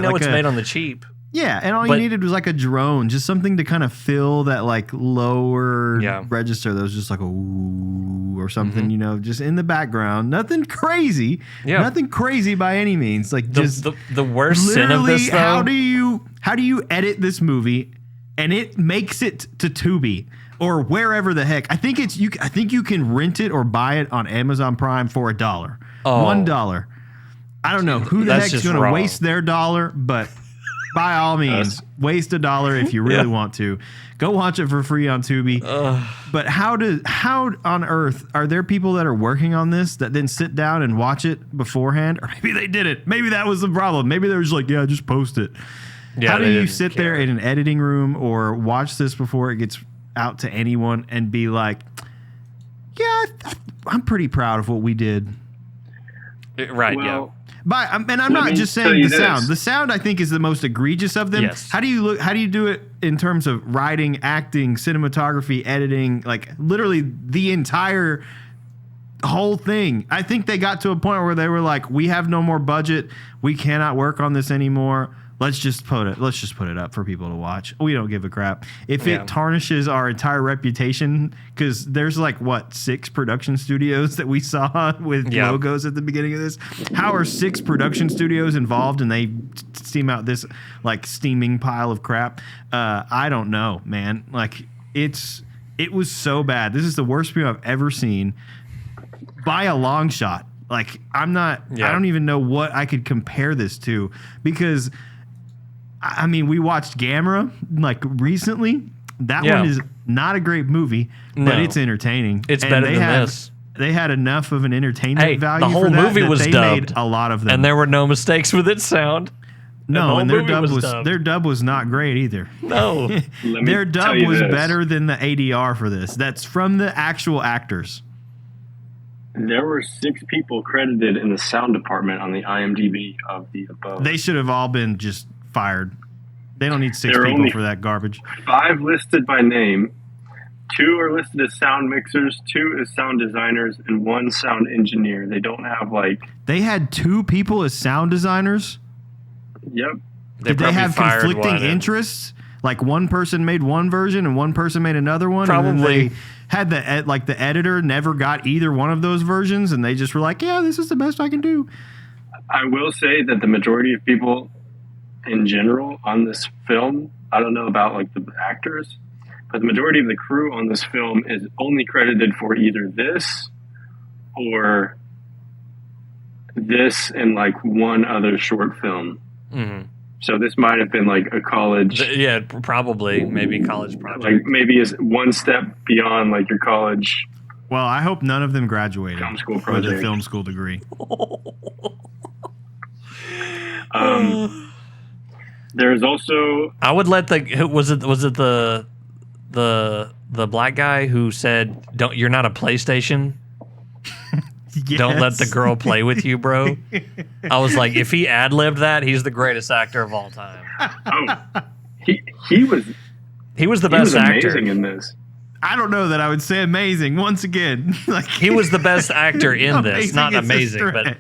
know like it's made on the cheap. Yeah, and all But- you needed was like a drone, just something to kind of fill that like lower register that was just like a ooh or something, just in the background. Nothing crazy. Yeah. Nothing crazy by any means. Like, just The worst sin of this, though. how do you edit this movie and it makes it to Tubi or wherever the heck? I think you can rent it or buy it on Amazon Prime for $1. Oh. $1. I don't know who the That's heck's just going to wrong. waste their dollar, but by all means, waste $1 if you really want to. Go watch it for free on Tubi. But how on earth are there people that are working on this that then sit down and watch it beforehand? Or maybe they did it. Maybe that was the problem. Maybe they were just like, yeah, just post it. Yeah, how do they you didn't sit care. there in an editing room or watch this before it gets out to anyone and be like, yeah, I'm pretty proud of what we did. Right, Well, And I'm Let not me just tell saying you the sound. this. The sound, I think, is the most egregious of them. Yes. How do you do it in terms of writing, acting, cinematography, editing, like literally the entire whole thing? I think they got to a point where they were like, we have no more budget. We cannot work on this anymore. Let's just put it up for people to watch. We don't give a crap. If Yeah. it tarnishes our entire reputation, because there's like 6 production studios that we saw with Yeah. logos at the beginning of this. How are 6 production studios involved and they steam out this like steaming pile of crap? I don't know, man. Like it was so bad. This is the worst movie I've ever seen by a long shot. Like I don't even know what I could compare this to, because I mean, we watched Gamera like recently. That one is not a great movie, but No. it's entertaining. It's And better they than have- this. They had enough of an entertainment Hey, value. the whole for that, movie that was they dubbed, made a lot of them, and there were no mistakes with its sound. no, the and whole their movie dub was was dubbed. their dub was not great either. No. let me Their tell dub you was this. better than the ADR for this. That's from the actual actors. There were 6 people credited in the sound department on the IMDb of the Abode. They should have all been just fired. They don't need 6 There are people only- for that garbage. 5 listed by name, 2 are listed as sound mixers, 2 as sound designers, and 1 sound engineer. They don't have They had 2 people as sound designers. yep. Did they probably have fired conflicting one. interests? Like one person made one version and one person made another one. And Probably. then they had the editor never got either one of those versions, and they just were like, "Yeah, this is the best I can do." I will say that the majority of people in general on this film, I don't know about the actors, but the majority of the crew on this film is only credited for either this or this and one other short film. Mhm. So this might have been a college, Yeah, probably. Maybe college project. maybe is one step beyond your college. Well, I hope none of them graduated Film school with a project. film school degree. There's also I would let was it the black guy who said you're not a PlayStation? Yes. Don't let the girl play with you, bro. I was like, if he ad-libbed that, he's the greatest actor of all time. he was the best actor amazing in this. I don't know that I would say amazing. Once again, like he was the best actor in this. Not amazing, but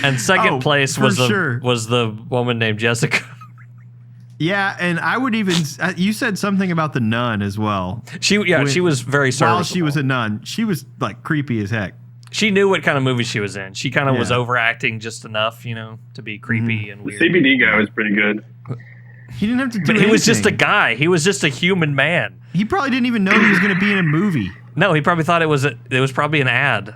and second place was the woman named Jessica. Yeah, and I would even you said something about the nun as well. She was very serviceable. While she was a nun, she was like creepy as heck. She knew what kind of movie she was in. She kind of was overacting just enough, to be creepy and weird. The CBD guy was pretty good. He didn't have to do But anything. he was just a guy. He was just a human man. He probably didn't even know he was going to be in a movie. No, he probably thought it was probably an ad.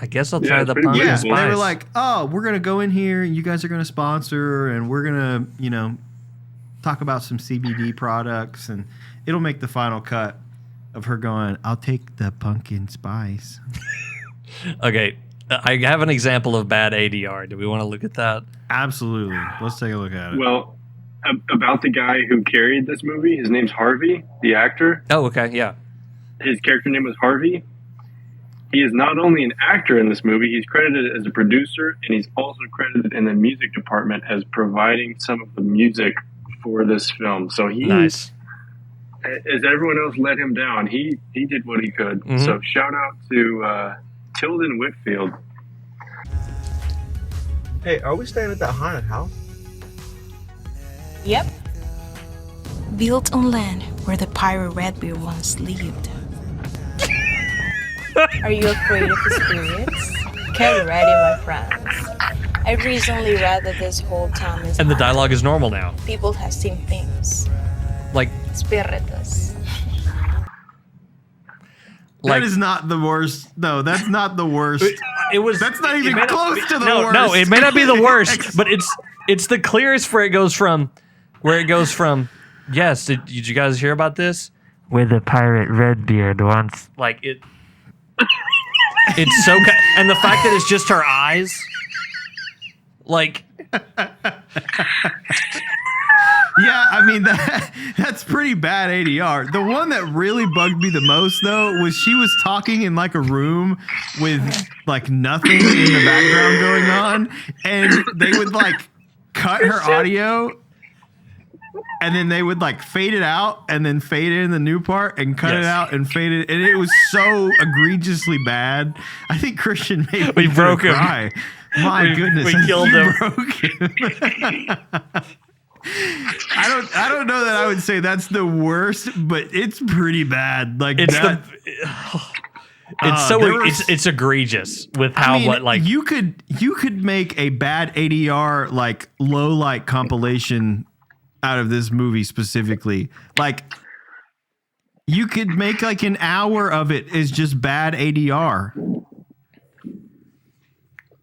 I guess I'll try the pumpkin Yeah, spice. they were like, "Oh, we're going to go in here and you guys are going to sponsor and we're going to, talk about some CBD products and it'll make the final cut of her going, "I'll take the pumpkin spice." Okay, I have an example of bad ADR. Do we want to look at that? Absolutely. Let's take a look at it. Well, about the guy who carried this movie, his name's Harvey, the actor. Oh, okay, yeah. His character name was Harvey. He is not only an actor in this movie, he's credited as a producer, and he's also credited in the music department as providing some of the music for this film. So he, nice. As everyone else let him down, he did what he could. Mm-hmm. So shout out to Tilden Whitfield. Hey, are we staying at that haunted house? Yep. Built on land where the pirate Redbeard once lived. Are you afraid of the spirits? Get ready, my friends. I recently read that this whole town is And the haunted. dialogue is normal now. People have seen things. Like Spiritus. That is not the worst. No, that's not the worst. It was. That's not even close to the worst. No, it may not be the worst, but it's the clearest where it goes from. Yes, did you guys hear about this? Where the pirate Redbeard once. Like it. It's so. And the fact that it's just her eyes. Like. Yeah, I mean that's pretty bad ADR. The one that really bugged me the most though was she was talking in like a room with like nothing in the background going on, and they would like cut her audio, and then they would like fade it out, and then fade in the new part, and cut it out and fade it, and it was so egregiously bad. I think Christian made me broke him. cry. My goodness, we killed him. Broke him. I don't know that I would say that's the worst, but it's pretty bad. Like It's that, it's egregious with how you could make a bad ADR like low light compilation out of this movie specifically. Like you could make like an hour of it is just bad ADR.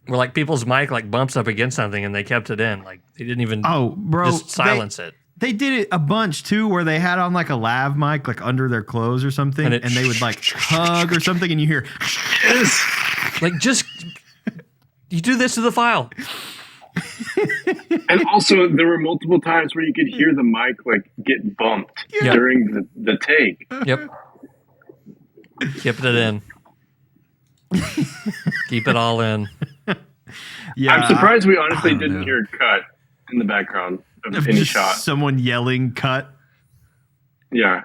where like people's mic like bumps up against something and they kept it in. Like they didn't even just silence it. They did it a bunch too, where they had on like a lav mic, like under their clothes or something, and they would like hug or something, and you hear, like, just you do this to the file. And also, there were multiple times where you could hear the mic like get bumped during the take. Yep, keeping it in. Keep it all in. Yeah, I'm surprised we honestly didn't hear it cut in the background of any just shot. Someone yelling "cut." Yeah,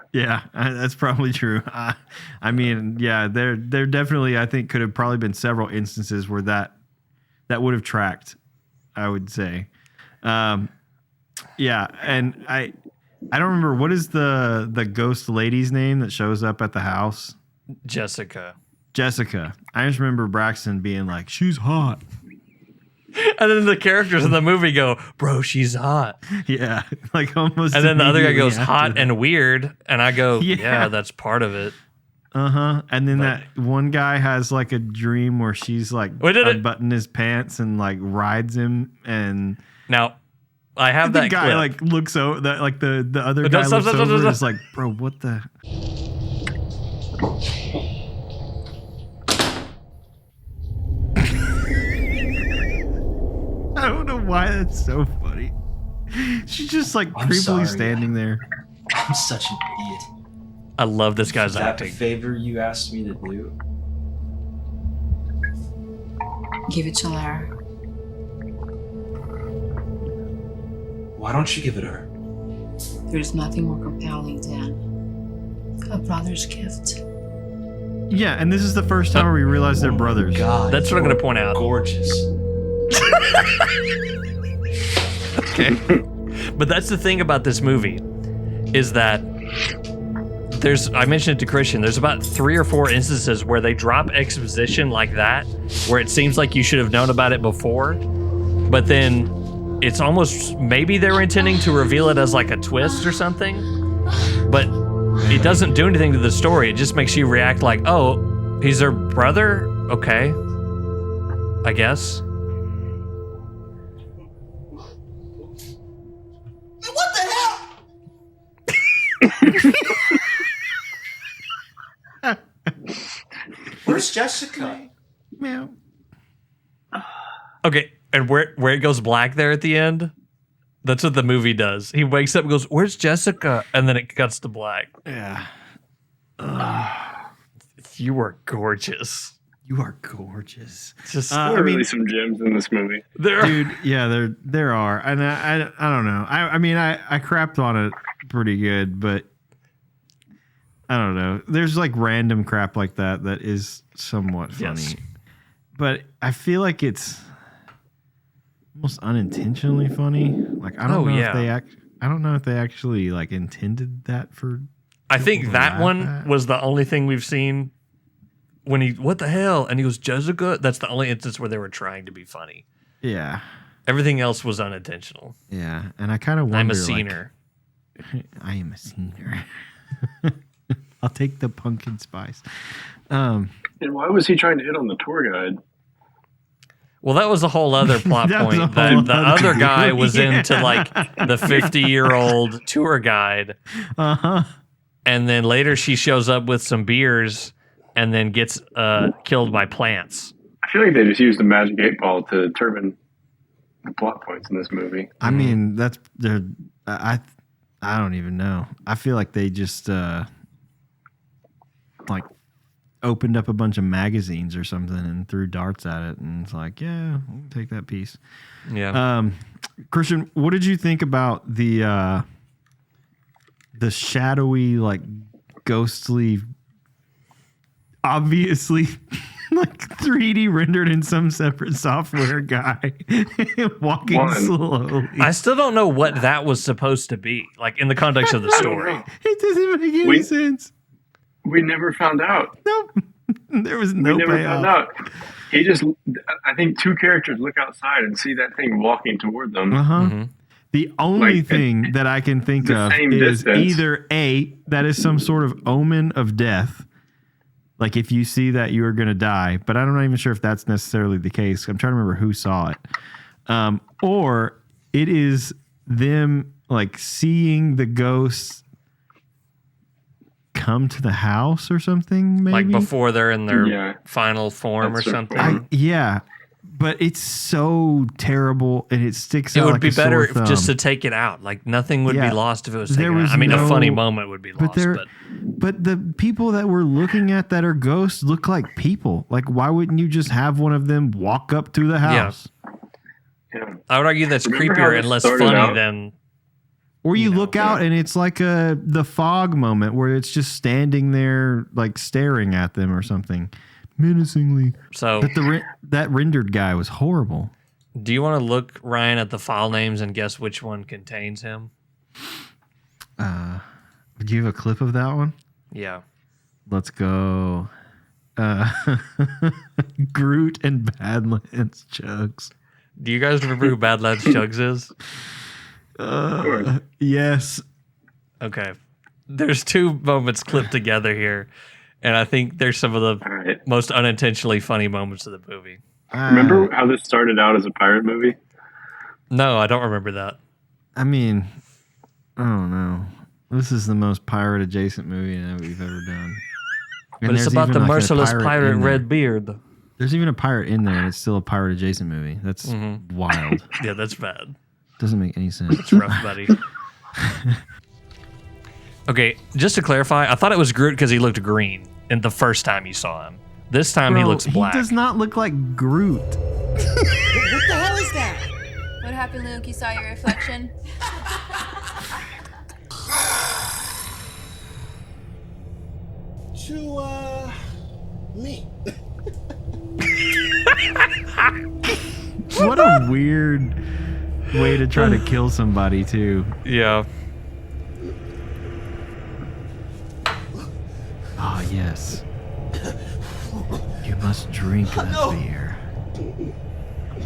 that's probably true. I mean, yeah, there definitely I think could have probably been several instances where that would have tracked. I would say, yeah, and I don't remember what is the ghost lady's name that shows up at the house. Jessica. I just remember Braxton being like, "She's hot," and then the characters in the movie go, "Bro, she's hot." Yeah, like almost. And then the other guy goes, immediately "Hot after that. and weird," and I go, "Yeah, that's part of it." And then that one guy has like a dream where she's like unbutton his pants and like rides him, and now I have that guy clip. like looks over that like the other guy looks over and is like, "Bro, what the." I don't know why that's so funny. She's just like I'm creepily sorry. standing there. I'm such an idiot. I love this guy's Is that the acting. favor you asked me to do? Give it to Lara. Why don't you give it her? There's nothing more compelling than a brother's gift. Yeah, and this is the first time we realize they're brothers. God, That's what I'm going to point out. gorgeous. Okay. But that's the thing about this movie is that I mentioned it to Christian, there's about 3 or 4 instances where they drop exposition like that, where it seems like you should have known about it before, but then it's almost maybe they were intending to reveal it as like a twist or something, but it doesn't do anything to the story. It just makes you react like, oh, he's her brother? Okay. I guess. Where's Jessica? Meow. Okay, and where it goes black there at the end, that's what the movie does. He wakes up and goes, "Where's Jessica?" And then it cuts to black. Yeah. You are gorgeous. You are gorgeous. Just There are really some gems in this movie. there. Dude, yeah, there are. And I don't know. I mean, I crapped on it pretty good, but I don't know. There's like random crap like that is somewhat funny. Yes. But I feel like it's almost unintentionally funny. Like I don't know if they I don't know if they actually like intended that for I think people to that laugh one at. was the only thing we've seen when what the hell? And he goes, Jessica? That's the only instance where they were trying to be funny. Yeah. Everything else was unintentional. Yeah. And I kind of wonder I'm a like, scener. I am a senior. I'll take the pumpkin spice. And why was he trying to hit on the tour guide? Well, that was a whole other plot That was a point. whole The other other guy deal. was Yeah. into like the 50-year-old tour guide. Uh-huh. And then later she shows up with some beers and then gets killed by plants. I feel like they just used a magic 8-ball to determine the plot points in this movie. I mean, I don't even know. I feel like they just like opened up a bunch of magazines or something and threw darts at it, and it's like, yeah, we'll take that piece. Yeah. Christian, what did you think about the shadowy, like ghostly, obviously like 3D rendered in some separate software guy walking slowly? I still don't know what that was supposed to be, like in the context of the story. It doesn't make any sense. We never found out. Nope. There was no We never payoff. found out. He just, I think 2 characters look outside and see that thing walking toward them. Uh-huh. The only Like, thing that I can think the of same is distance. either A, that is some sort of omen of death. Like if you see that, you are going to die. But I'm not even sure if that's necessarily the case. I'm trying to remember who saw it. Or it is them like seeing the ghosts come to the house or something, maybe? Like before they're in their Yeah. final form or That's their something. form. Yeah. But it's so terrible and it sticks It out would like be a sore better thumb. just to take it out. Like nothing would Yeah. be lost if it was There taken was out. I mean, a no- funny moment would be lost, But the people that we're looking at that are ghosts look like people. Like, why wouldn't you just have one of them walk up to the house? Yeah. I would argue that's Remember how creepier this and less started funny out? than Or you You know, look out and it's like the fog moment where it's just standing there, like staring at them or something, menacingly. so. But that rendered guy was horrible. Do you want to look, Ryan, at the file names and guess which one contains him? Do you have a clip of that one? Yeah. Let's go. Groot and Badlands Chugs. Do you guys remember who Badlands Chugs is? Yes. Okay. There's 2 moments clipped together here, and I think there's some of the All right. most unintentionally funny moments of the movie. Remember how this started out as a pirate movie? No, I don't remember that. I mean, I don't know. This is the most pirate adjacent movie that we've ever done. But it's about the merciless pirate Redbeard. There's even a pirate in there, and it's still a pirate adjacent movie. That's wild. Yeah, that's bad. Doesn't make any sense. It's rough, buddy. Okay, just to clarify, I thought it was Groot because he looked green in the first time you saw him. This time he looks black. He does not look like Groot. What the hell is that? What happened, Luke? You saw your reflection? To, me. What a weird way to try to kill somebody, too. Yeah. Ah, yes. You must drink the beer.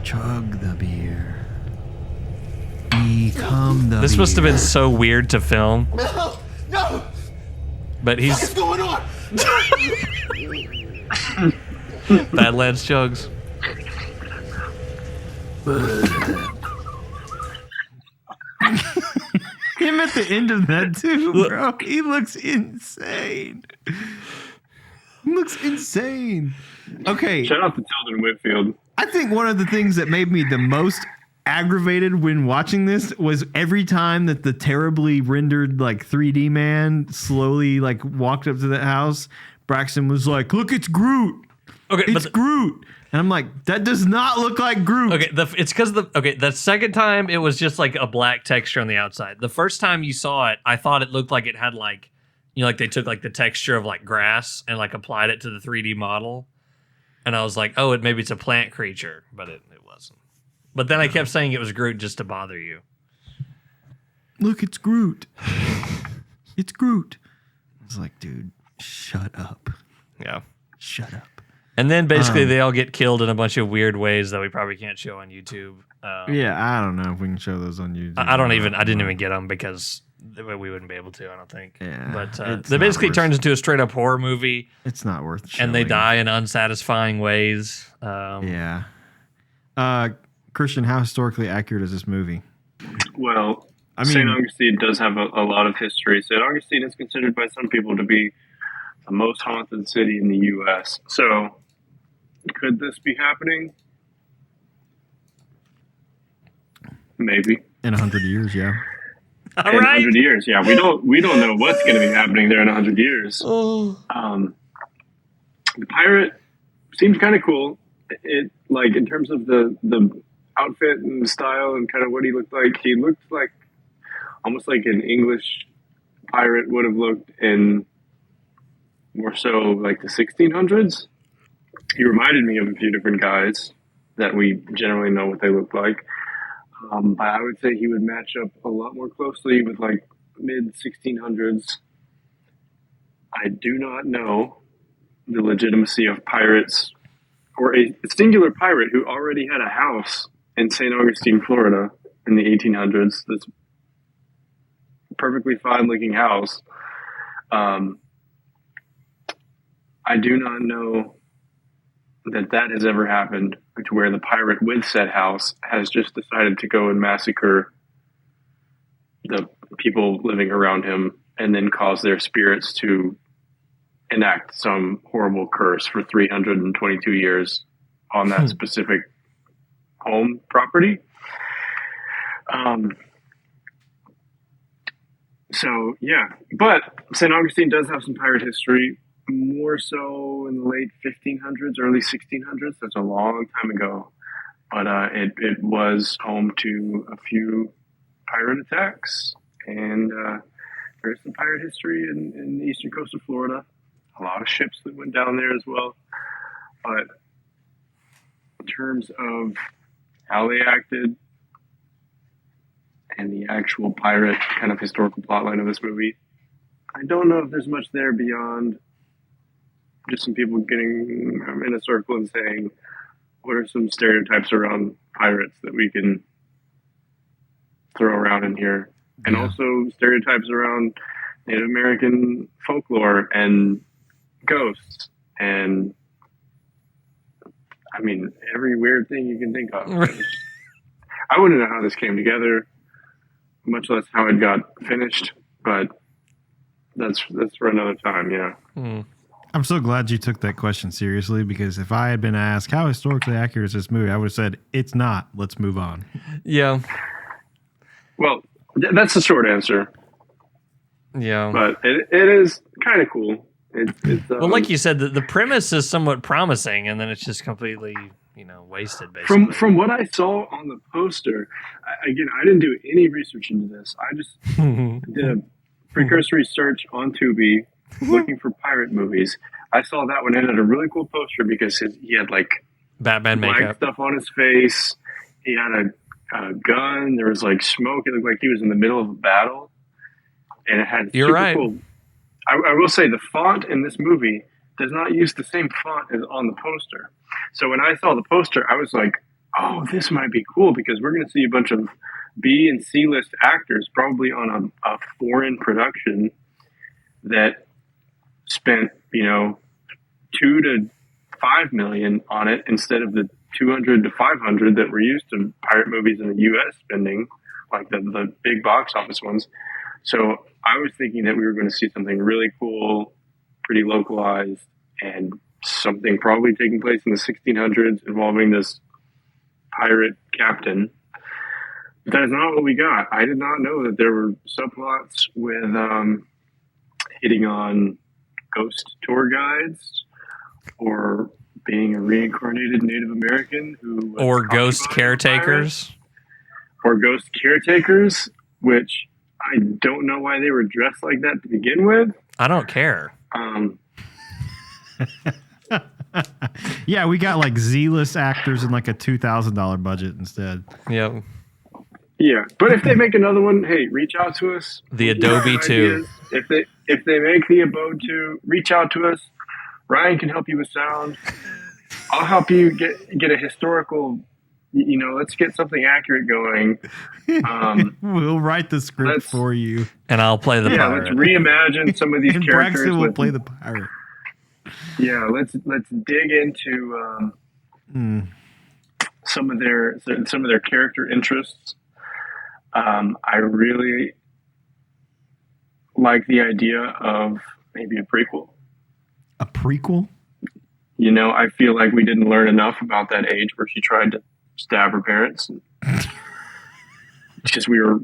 Chug the beer. Become the This beer. must have been so weird to film. No! But he's... What's going on? Badlands chugs. Him at the end of that too, bro. He looks insane. He looks insane. Okay. Shout out to Tilden Whitfield. I think one of the things that made me the most aggravated when watching this was every time that the terribly rendered like 3D man slowly like walked up to the house, Braxton was like, "Look, it's Groot. Okay, it's Groot." And I'm like, that does not look like Groot. Okay, it's because the second time it was just like a black texture on the outside. The first time you saw it, I thought it looked like it had like, you know, like they took like the texture of like grass and like applied it to the 3D model. And I was like, oh, maybe it's a plant creature, but it wasn't. But then I kept saying it was Groot just to bother you. Look, it's Groot. It's Groot. I was like, dude, shut up. Yeah. Shut up. And then basically they all get killed in a bunch of weird ways that we probably can't show on YouTube. Yeah, I don't know if we can show those on YouTube. I didn't even get them because we wouldn't be able to, I don't think. Yeah, but they basically turns into a straight up horror movie. It's not worth showing. And they die in unsatisfying ways. Yeah. Christian, how historically accurate is this movie? Well, I mean, St. Augustine does have a lot of history. St. Augustine is considered by some people to be the most haunted city in the U.S. So, could this be happening? Maybe. In 100 years, yeah. In 100 years, yeah. We don't know what's going to be happening there in 100 years. The pirate seems kind of cool. It like in terms of the outfit and style and kind of what he looked like almost like an English pirate would have looked in more so like the 1600s. He reminded me of a few different guys that we generally know what they look like. But I would say he would match up a lot more closely with like mid 1600s. I do not know the legitimacy of pirates or a singular pirate who already had a house in St. Augustine, Florida in the 1800s. This perfectly fine looking house. I do not know that has ever happened to where the pirate with said house has just decided to go and massacre the people living around him and then cause their spirits to enact some horrible curse for 322 years on that specific home property. So, yeah. But St. Augustine does have some pirate history, more so in the late 1500s, early 1600s. That's a long time ago. But it was home to a few pirate attacks. And there's some pirate history in the eastern coast of Florida. A lot of ships that went down there as well. But in terms of how they acted and the actual pirate kind of historical plotline of this movie, I don't know if there's much there beyond just some people getting in a circle and saying, what are some stereotypes around pirates that we can throw around in here? And also stereotypes around Native American folklore and ghosts and, I mean, every weird thing you can think of. I wouldn't know how this came together, much less how it got finished, but that's for another time, yeah. I'm so glad you took that question seriously, because if I had been asked how historically accurate is this movie, I would have said, it's not. Let's move on. Yeah. Well, that's the short answer. Yeah. But it is kind of cool. It's Well, like you said, the premise is somewhat promising, and then it's just completely, wasted, basically. from what I saw on the poster, again, I didn't do any research into this. I just did a precursory search on Tubi looking for pirate movies. I saw that one and it had a really cool poster because he had like Batman black makeup stuff on his face. He had a gun. There was like smoke. It looked like he was in the middle of a battle, and it had You're super right. cool. I will say the font in this movie does not use the same font as on the poster. So when I saw the poster, I was like, oh, this might be cool because we're going to see a bunch of B and C list actors probably on a foreign production that spent, 2 to 5 million on it instead of the 200 to 500 that we're used to pirate movies in the U.S. spending, like the big box office ones. So I was thinking that we were going to see something really cool, pretty localized, and something probably taking place in the 1600s involving this pirate captain. But that is not what we got. I did not know that there were subplots with hitting on ghost tour guides or being a reincarnated Native American who was or ghost occupied by caretakers. pirates. Or ghost caretakers, which I don't know why they were dressed like that to begin with. I don't care. Yeah, we got like Z-list actors and like a $2,000 budget instead. Yep. Yeah, but if they make another one, hey, reach out to us. The Adobe 2. If they make the Abode 2, reach out to us. Ryan can help you with sound. I'll help you get a historical. Let's get something accurate going. We'll write the script for you, and I'll play the pirate. Let's reimagine some of these and characters. Braxton will play the pirate. Yeah, let's dig into some of their character interests. I really like the idea of maybe a prequel. A prequel? I feel like we didn't learn enough about that age where she tried to stab her parents. Because we were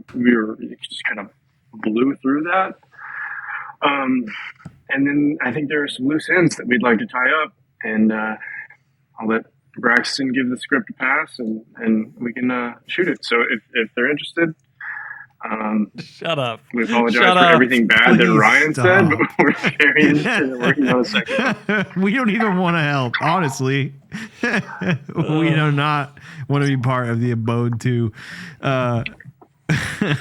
just kind of blew through that. And then I think there are some loose ends that we'd like to tie up, and I'll let Braxton give the script a pass, and we can shoot it. So if they're interested, shut up. We apologize for everything bad that Ryan said, but we're very interested in working on a second. We don't even want to help, honestly. We do not want to be part of the Abode 2.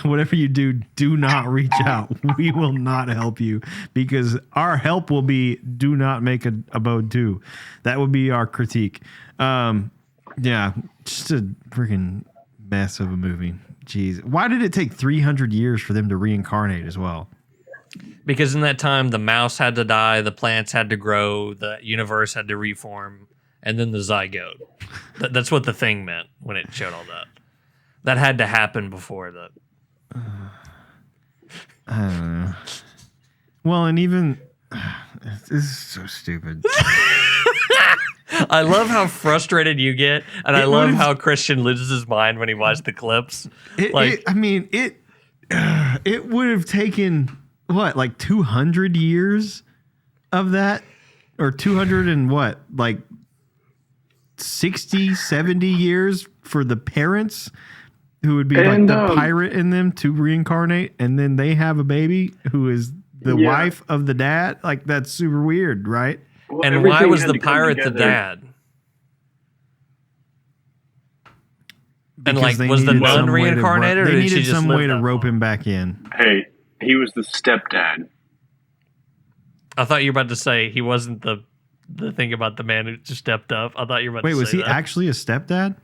Whatever you do not reach out. We will not help you because our help will be do not make a Abode 2. That would be our critique. Yeah, just a freaking mess of a movie. Jeez. Why did it take 300 years for them to reincarnate as well? Because in that time, the mouse had to die, the plants had to grow, the universe had to reform, and then the zygote. That's what the thing meant when it showed all that. That had to happen before that. I don't know. Well, and even this is so stupid. I love how frustrated you get, and I love how Christian loses his mind when he watched the clips. It would have taken what, like 200 years of that, or 200 and what, like 60, 70 years for the parents who would be like the pirate in them to reincarnate, and then they have a baby who is the wife of the dad. Like, that's super weird, right? Well, and why was the pirate the dad? And Because was the nun reincarnated, or they did she needed just some live way to that rope long? him back in. Hey, he was the stepdad. I thought you were about to say he wasn't the thing about the man who just stepped up. I thought you were about to say Wait, was he that. actually a stepdad?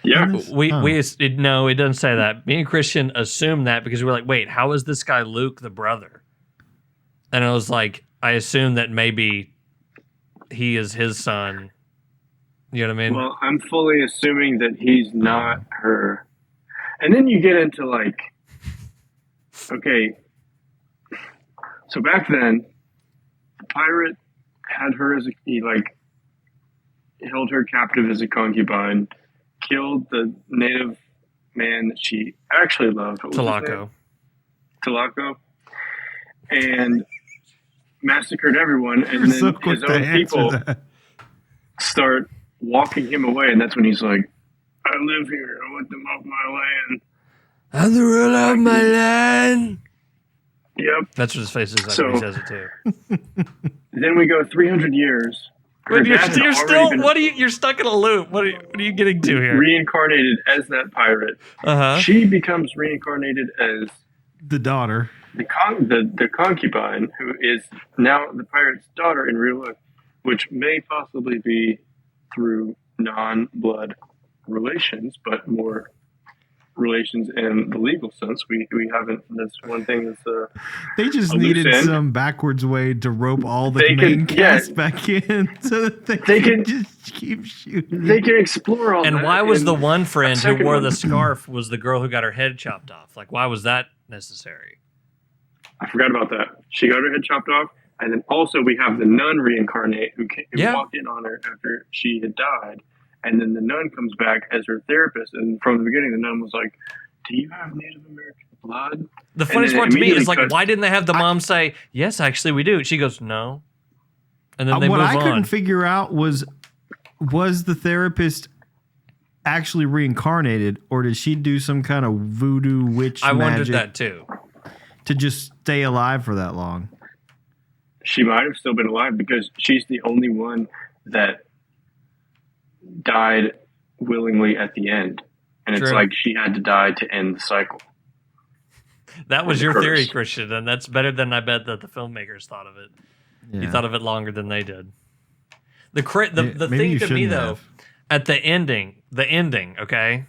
Yeah. No, it doesn't say that. Me and Christian assumed that because we were like, wait, how is this guy Luke the brother? And I was like, I assumed that maybe he is his son. You know what I mean? Well, I'm fully assuming that he's not her. And then you get into like, okay, so back then, the pirate had her as he held her captive as a concubine, killed the native man that she actually loved. What was his name? Tulaco. And massacred everyone, and You're then so quick his to own answer people that. start walking him away, and that's when he's like, I live here, I want them off my land. I'm the ruler of my land. Yep. That's what his face is like So- when he says it too. Then we go 300 years. Her Wait, you're dad had still already been what are you're stuck in a loop. What are you getting to here? reincarnated as that pirate. Uh-huh. She becomes reincarnated as The daughter. the concubine, who is now the pirate's daughter in real life, which may possibly be through non-blood relations, but more relations in the legal sense. We haven't. That's one thing that's They just a loose needed end. some backwards way to rope all the They main could- yeah. cast back in so that they They can could- just keep shooting. They can explore all that. And why was in the one friend a who second wore one. the scarf was the girl who got her head chopped off? Like, why was that necessary? I forgot about that. She got her head chopped off, and then also we have the nun reincarnate who Yeah. walked in on her after she had died, and then the nun comes back as her therapist. And from the beginning, the nun was like, "Do you have Native American blood?" The And funniest then part to me is immediately like, cuts- why didn't they have the mom say, "Yes, actually, we do"? She goes, "No," and then they What move I couldn't on. figure out was the therapist actually reincarnated, or did she do some kind of voodoo witch I wondered magic that too. to just stay alive for that long? She might have still been alive because she's the only one that died willingly at the end, and it's True. like she had to die to end the cycle. That was the your curse. theory, Christian, and that's better than I bet that the filmmakers thought of it. You Yeah. thought of it longer than they did. The Maybe thing you to me shouldn't though, have. at the ending, okay,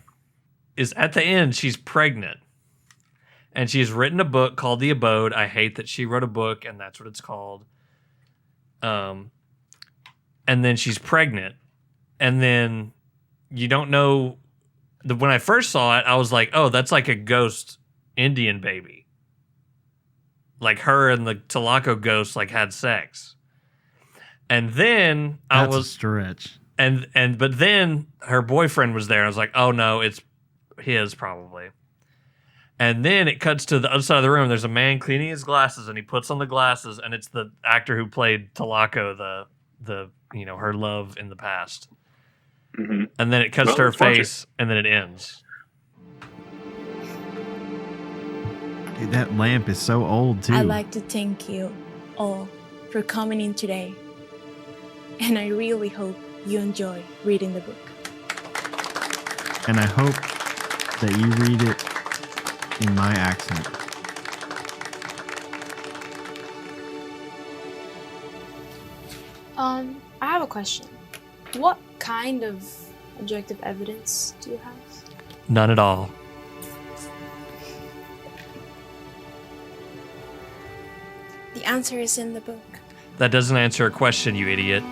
is at the end she's pregnant, and she's written a book called The Abode. I hate that she wrote a book, and that's what it's called. And then she's pregnant, and then you don't know. When I first saw it, I was like, "Oh, that's like a ghost Indian baby." Like her and the Tulaco ghost like had sex. And then That's a stretch. but then her boyfriend was there. I was like, "Oh no, it's his probably." And then it cuts to the other side of the room. There's a man cleaning his glasses, and he puts on the glasses, and it's the actor who played Tulaco, the her love in the past. Mm-hmm. And then it cuts Well, to her let's watch face, and then it ends. Dude, that lamp is so old too. I'd like to thank you all for coming in today. And I really hope you enjoy reading the book. And I hope that you read it in my accent. I have a question. What kind of objective evidence do you have? None at all. The answer is in the book. That doesn't answer a question, you idiot.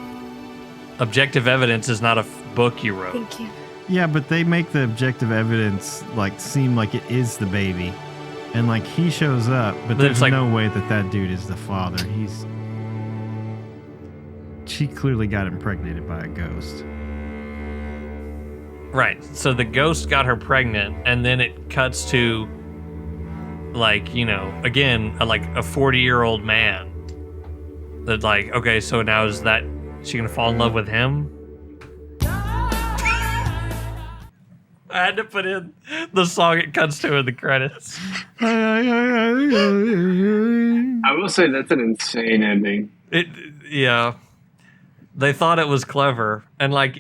Objective evidence is not a book you wrote. Thank you. Yeah, but they make the objective evidence like seem like it is the baby, and like he shows up, but But there's it's like- no way that dude is the father. She clearly got impregnated by a ghost. Right. So the ghost got her pregnant, and then it cuts to, like, again, like a 40-year-old man. That like, okay, so now is that she gonna fall in love with him? I had to put in the song it cuts to in the credits. I will say that's an insane ending. Yeah. They thought it was clever, and like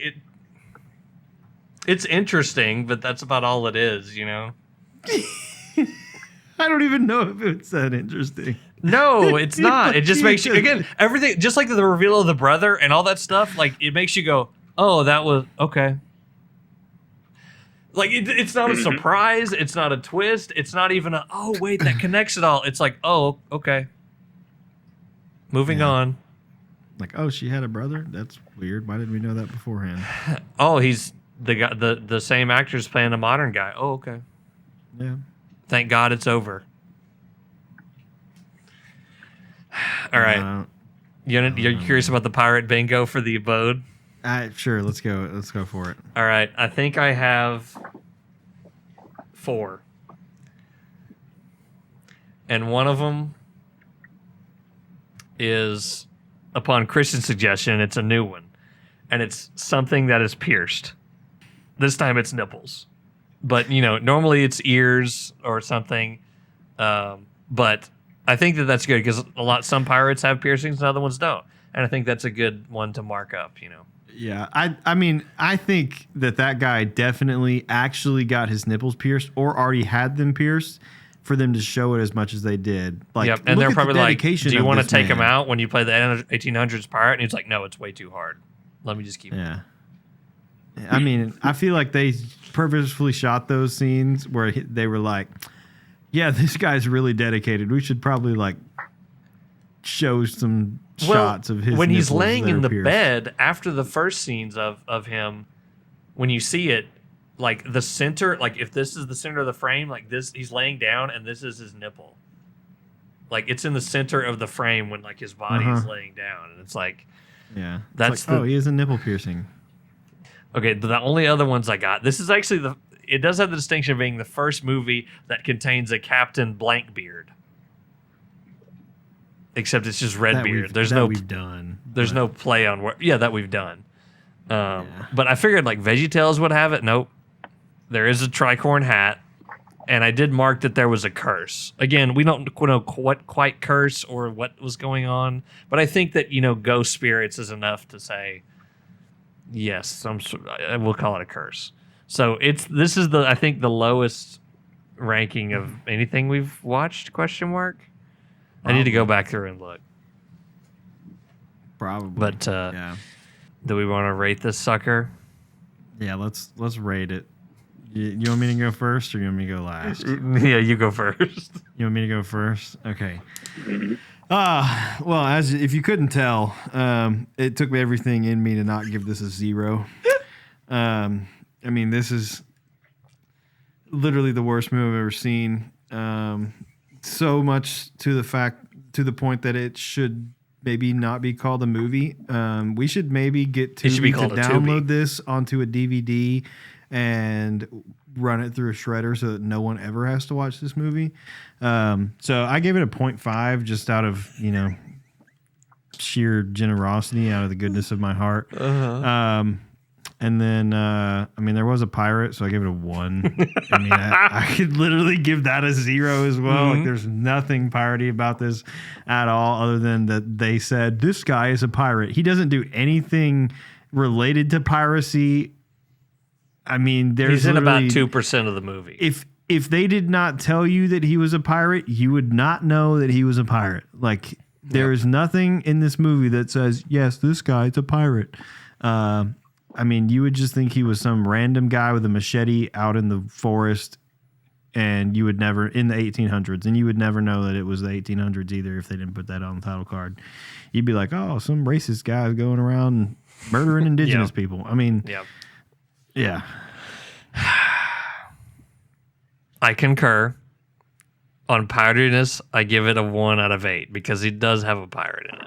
it's interesting, but that's about all it is, I don't even know if it's that interesting. No, it's not. It just makes you, again, everything, just like the reveal of the brother and all that stuff, like, it makes you go, oh, that was, okay. Like, it's not a surprise. It's not a twist. It's not even a, oh, wait, that connects it all. It's like, oh, okay. Moving on. Like, oh, she had a brother? That's weird. Why didn't we know that beforehand? Oh, he's the guy, the same actor's playing a modern guy. Oh, okay. Yeah. Thank God it's over. All right. You're curious about the pirate bingo for the Abode? Sure, let's go. Let's go for it. All right. I think I have 4. And one of them is, upon Christian's suggestion, it's a new one. And it's something that is pierced. This time it's nipples. But, normally it's ears or something. But I think that's good because some pirates have piercings and other ones don't. And I think that's a good one to mark up, Yeah, I mean, I think that guy definitely actually got his nipples pierced or already had them pierced for them to show it as much as they did. Like, yep, and they're probably like, do you want to take him him out when you play the 1800s pirate? And he's like, no, it's way too hard. Let me just keep it. Yeah. I mean, I feel like they purposefully shot those scenes where they were like, yeah, this guy's really dedicated. We should probably like show some shots of his when he's nipples laying that in are the pierced. bed after the first scenes of him, when you see it, like the center, like if this is the center of the frame, like this, he's laying down and this is his nipple. Like it's in the center of the frame when like his body is laying down, and it's like, yeah, that's like, he has a nipple piercing. Okay, the only other ones I got. This is actually it does have the distinction of being the first movie that contains a Captain Blankbeard. Except it's just Redbeard. We've done. There's no play on where. Yeah, that we've done. But I figured like VeggieTales would have it. Nope. There is a tricorn hat, and I did mark that there was a curse. Again, we don't know what quite curse or what was going on, but I think that ghost spirits is enough to say yes. We'll call it a curse. So this is I think the lowest ranking of anything we've watched? ? I need to go back through and look. Probably. But yeah. Do we want to rate this sucker? Yeah, let's rate it. You want me to go first or you want me to go last? Yeah, you go first. You want me to go first? Okay. Well, if you couldn't tell, it took me everything in me to not give this a 0. I mean, this is literally the worst movie I've ever seen. So much to the point that it should maybe not be called a movie. We should maybe get to download this onto a DVD and run it through a shredder so that no one ever has to watch this movie. So I gave it a 0.5 just out of, sheer generosity, out of the goodness of my heart. And then, there was a pirate, so I gave it a 1. I mean, I could literally give that a 0 as well. Like, there's nothing piratey about this at all, other than that they said, this guy is a pirate. He doesn't do anything related to piracy. I mean, he's in about 2% of the movie. If they did not tell you that he was a pirate, you would not know that he was a pirate. Like, there is nothing in this movie that says, yes, this guy's a pirate. I mean, you would just think he was some random guy with a machete out in the forest, and you would never, in the 1800s, and you would never know that it was the 1800s either if they didn't put that on the title card. You'd be like, oh, some racist guy going around murdering indigenous people. I mean, yeah. I concur. On piratiness, I give it a 1 out of 8 because he does have a pirate in it.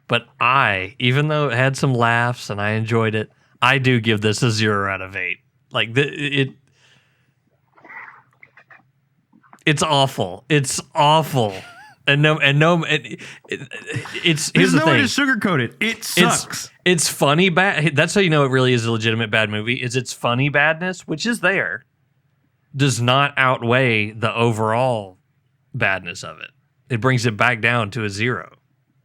But even though it had some laughs and I enjoyed it, I do give this a 0 out of 8. Like it's awful. It's awful. And it's there's no way to thing. sugarcoat it. It sucks. It's funny bad. That's how you know it really is a legitimate bad movie. Is its funny badness, which is there, does not outweigh the overall badness of it. It brings it back down to a 0.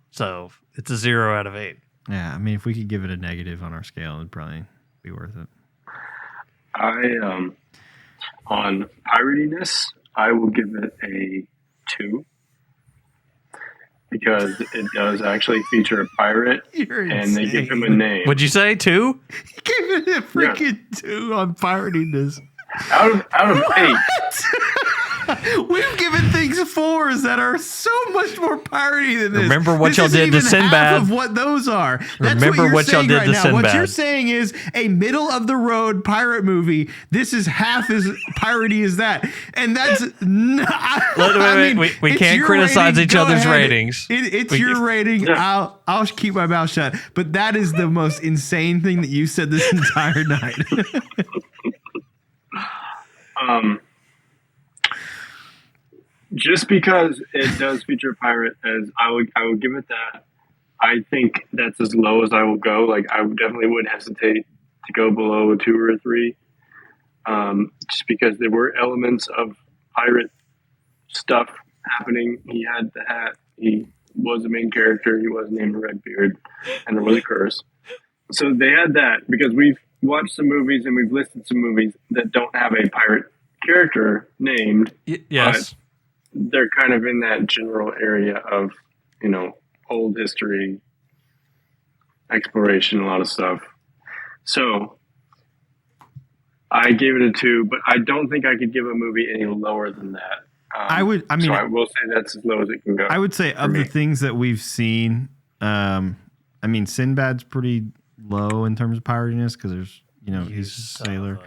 So it's a 0 out of 8. Yeah, I mean, if we could give it a negative on our scale, it'd probably be worth it. On piratiness, I will give it a 2 because it does actually feature a pirate, and they give him a name. Would you say 2? He gave it a freaking 2 on piratiness. Out of 8. We've given things 4s that are so much more piratey than this. Remember what y'all did to Sinbad. Half of what those are. That's Remember what y'all did to Sinbad. What you're saying is a middle of the road pirate movie. This is half as piratey as that, and that's. We can't criticize each other's ratings. It's your rating. Yeah. I'll keep my mouth shut. But that is the most insane thing that you said this entire night. just because it does feature a pirate, as I would give it that. I think that's as low as I will go. Like I definitely would hesitate to go below a 2 or a 3, just because there were elements of pirate stuff happening. He had the hat. He was the main character. He was named Redbeard, and there was a curse. So they had that because we've watched some movies and we've listed some movies that don't have a pirate character named. Yes. But they're kind of in that general area of, old history, exploration, a lot of stuff. So I gave it a 2, but I don't think I could give a movie any lower than that. So I will say that's as low as it can go. I would say of the things that we've seen, Sinbad's pretty low in terms of piratiness because there's, he's a sailor.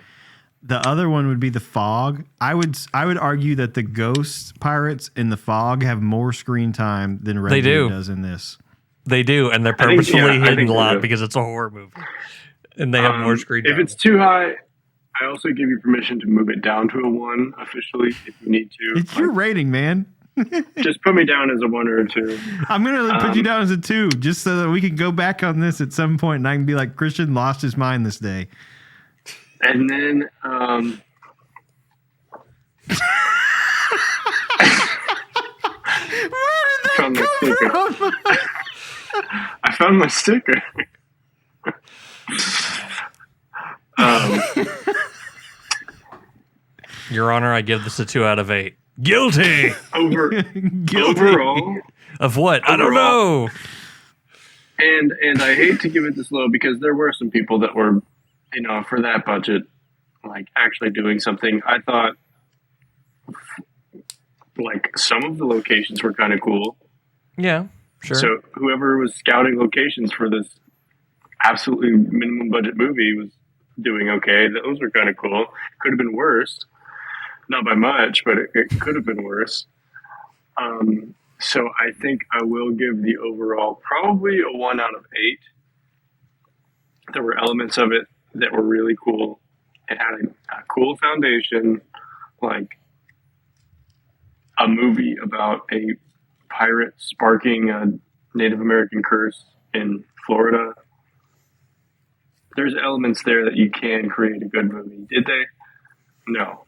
The other one would be The Fog. I would argue that the ghost pirates in The Fog have more screen time than Redbeard does in this. They do, and they're purposefully hidden a lot because it's a horror movie, and they have more screen time. If it's too high, I also give you permission to move it down to a 1 officially if you need to. It's your rating, man. Just put me down as a 1 or a 2. I'm gonna put you down as a 2, just so that we can go back on this at some point, and I can be like, Christian lost his mind this day. And then, I found my sticker. Your Honor, I give this a 2 out of 8. Guilty. Guilty. Overall, of what? I don't know. And I hate to give it this low because there were some people that were, for that budget, like actually doing something. I thought, like some of the locations were kind of cool. Yeah, sure. So whoever was scouting locations for this absolutely minimum budget movie was doing okay. Those were kind of cool. Could have been worse. Not by much, but it could have been worse. So I think I will give the overall probably a 1 out of 8. There were elements of it that were really cool. It had a cool foundation, like a movie about a pirate sparking a Native American curse in Florida. There's elements there that you can create a good movie. Did they? No.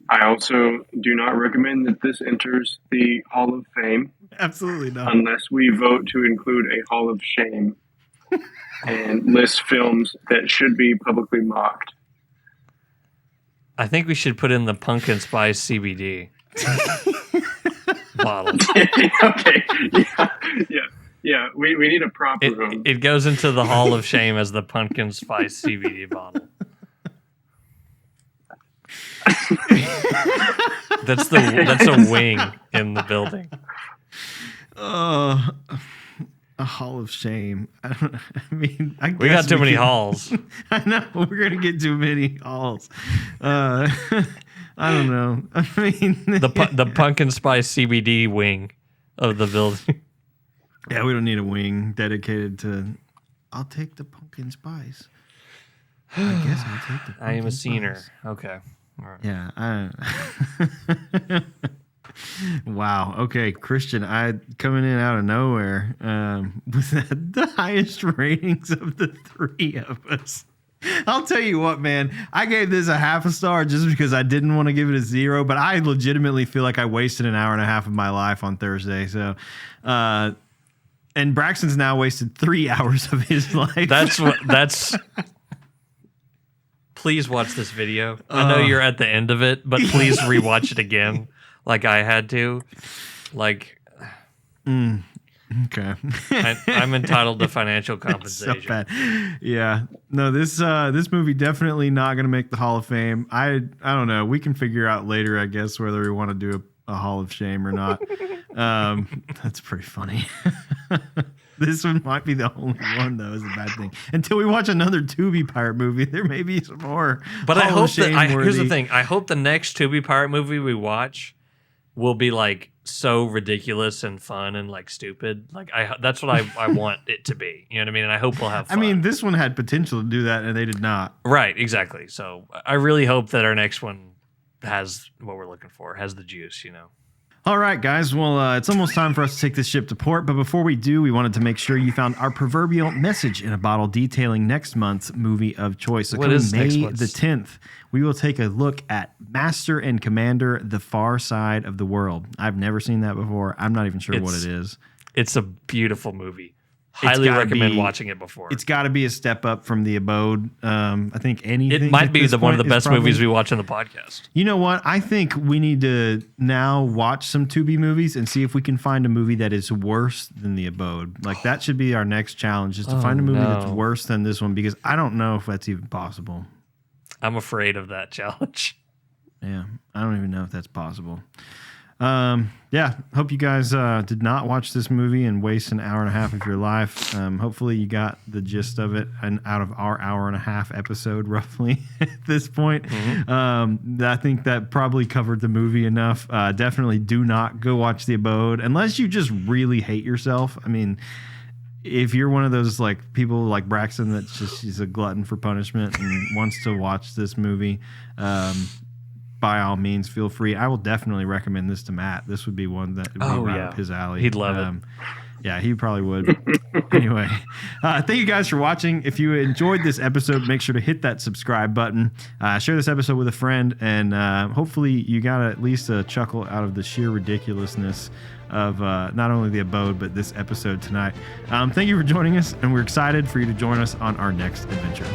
I also do not recommend that this enters the Hall of Fame. Absolutely not. Unless we vote to include a Hall of Shame and list films that should be publicly mocked. I think we should put in the pumpkin spice CBD bottle. Okay. Yeah. We need a proper room. It goes into the Hall of Shame as the pumpkin spice CBD bottle. That's a wing in the building. A Hall of Shame. We got too many halls. I know we're gonna get too many halls. I don't know. The pumpkin spice CBD wing of the building. Yeah, we don't need a wing dedicated to. I'll take the pumpkin spice. I guess I'll take the. I am a scener. Spice. Okay. All right. Yeah. Wow. Okay, Christian, coming in out of nowhere with the highest ratings of the 3 of us. I'll tell you what, man. I gave this a 0.5 star just because I didn't want to give it a 0, but I legitimately feel like I wasted an hour and a half of my life on Thursday. So, and Braxton's now wasted 3 hours of his life. That's. Please watch this video. I know you're at the end of it, but please rewatch it again, like I had to. Like, okay, I'm entitled to financial compensation. So bad. Yeah, no, this movie definitely not going to make the Hall of Fame. I don't know. We can figure out later, I guess, whether we want to do a Hall of Shame or not. That's pretty funny. This one might be the only one, though, is the bad thing. Until we watch another Tubi pirate movie, there may be some more. But I hope that here's the thing. I hope the next Tubi pirate movie we watch will be like so ridiculous and fun and like stupid. Like that's what I want it to be. You know what I mean? And I hope we'll have fun. I mean, this one had potential to do that, and they did not. Right, exactly. So I really hope that our next one has what we're looking for, has the juice, you know. All right, guys. Well, it's almost time for us to take this ship to port. But before we do, we wanted to make sure you found our proverbial message in a bottle detailing next month's movie of choice. So What coming is next May month's? the 10th, we will take a look at Master and Commander: The Far Side of the World. I've never seen that before. I'm not even sure what it is. It's a beautiful movie. Highly recommend watching it before. It's got to be a step up from The Abode. I think anything. It might at be this one of the point is best probably- movies we watch on the podcast. You know what? I think we need to now watch some Tubi movies and see if we can find a movie that is worse than The Abode. Like that should be our next challenge, is to find a movie that's worse than this one, because I don't know if that's even possible. I'm afraid of that challenge. Yeah, I don't even know if that's possible. Yeah, hope you guys did not watch this movie and waste an hour and a half of your life. Hopefully you got the gist of it and out of our hour and a half episode roughly at this point. I think that probably covered the movie enough. Definitely do not go watch The Abode unless you just really hate yourself. I mean, if you're one of those like people like Braxton that's just he's a glutton for punishment and wants to watch this movie, by all means, feel free. I will definitely recommend this to Matt. This would be one that would be right up his alley. He'd love it. Yeah, he probably would. Anyway, thank you guys for watching. If you enjoyed this episode, make sure to hit that subscribe button. Share this episode with a friend, and hopefully you got at least a chuckle out of the sheer ridiculousness of not only The Abode, but this episode tonight. Thank you for joining us, and we're excited for you to join us on our next adventure.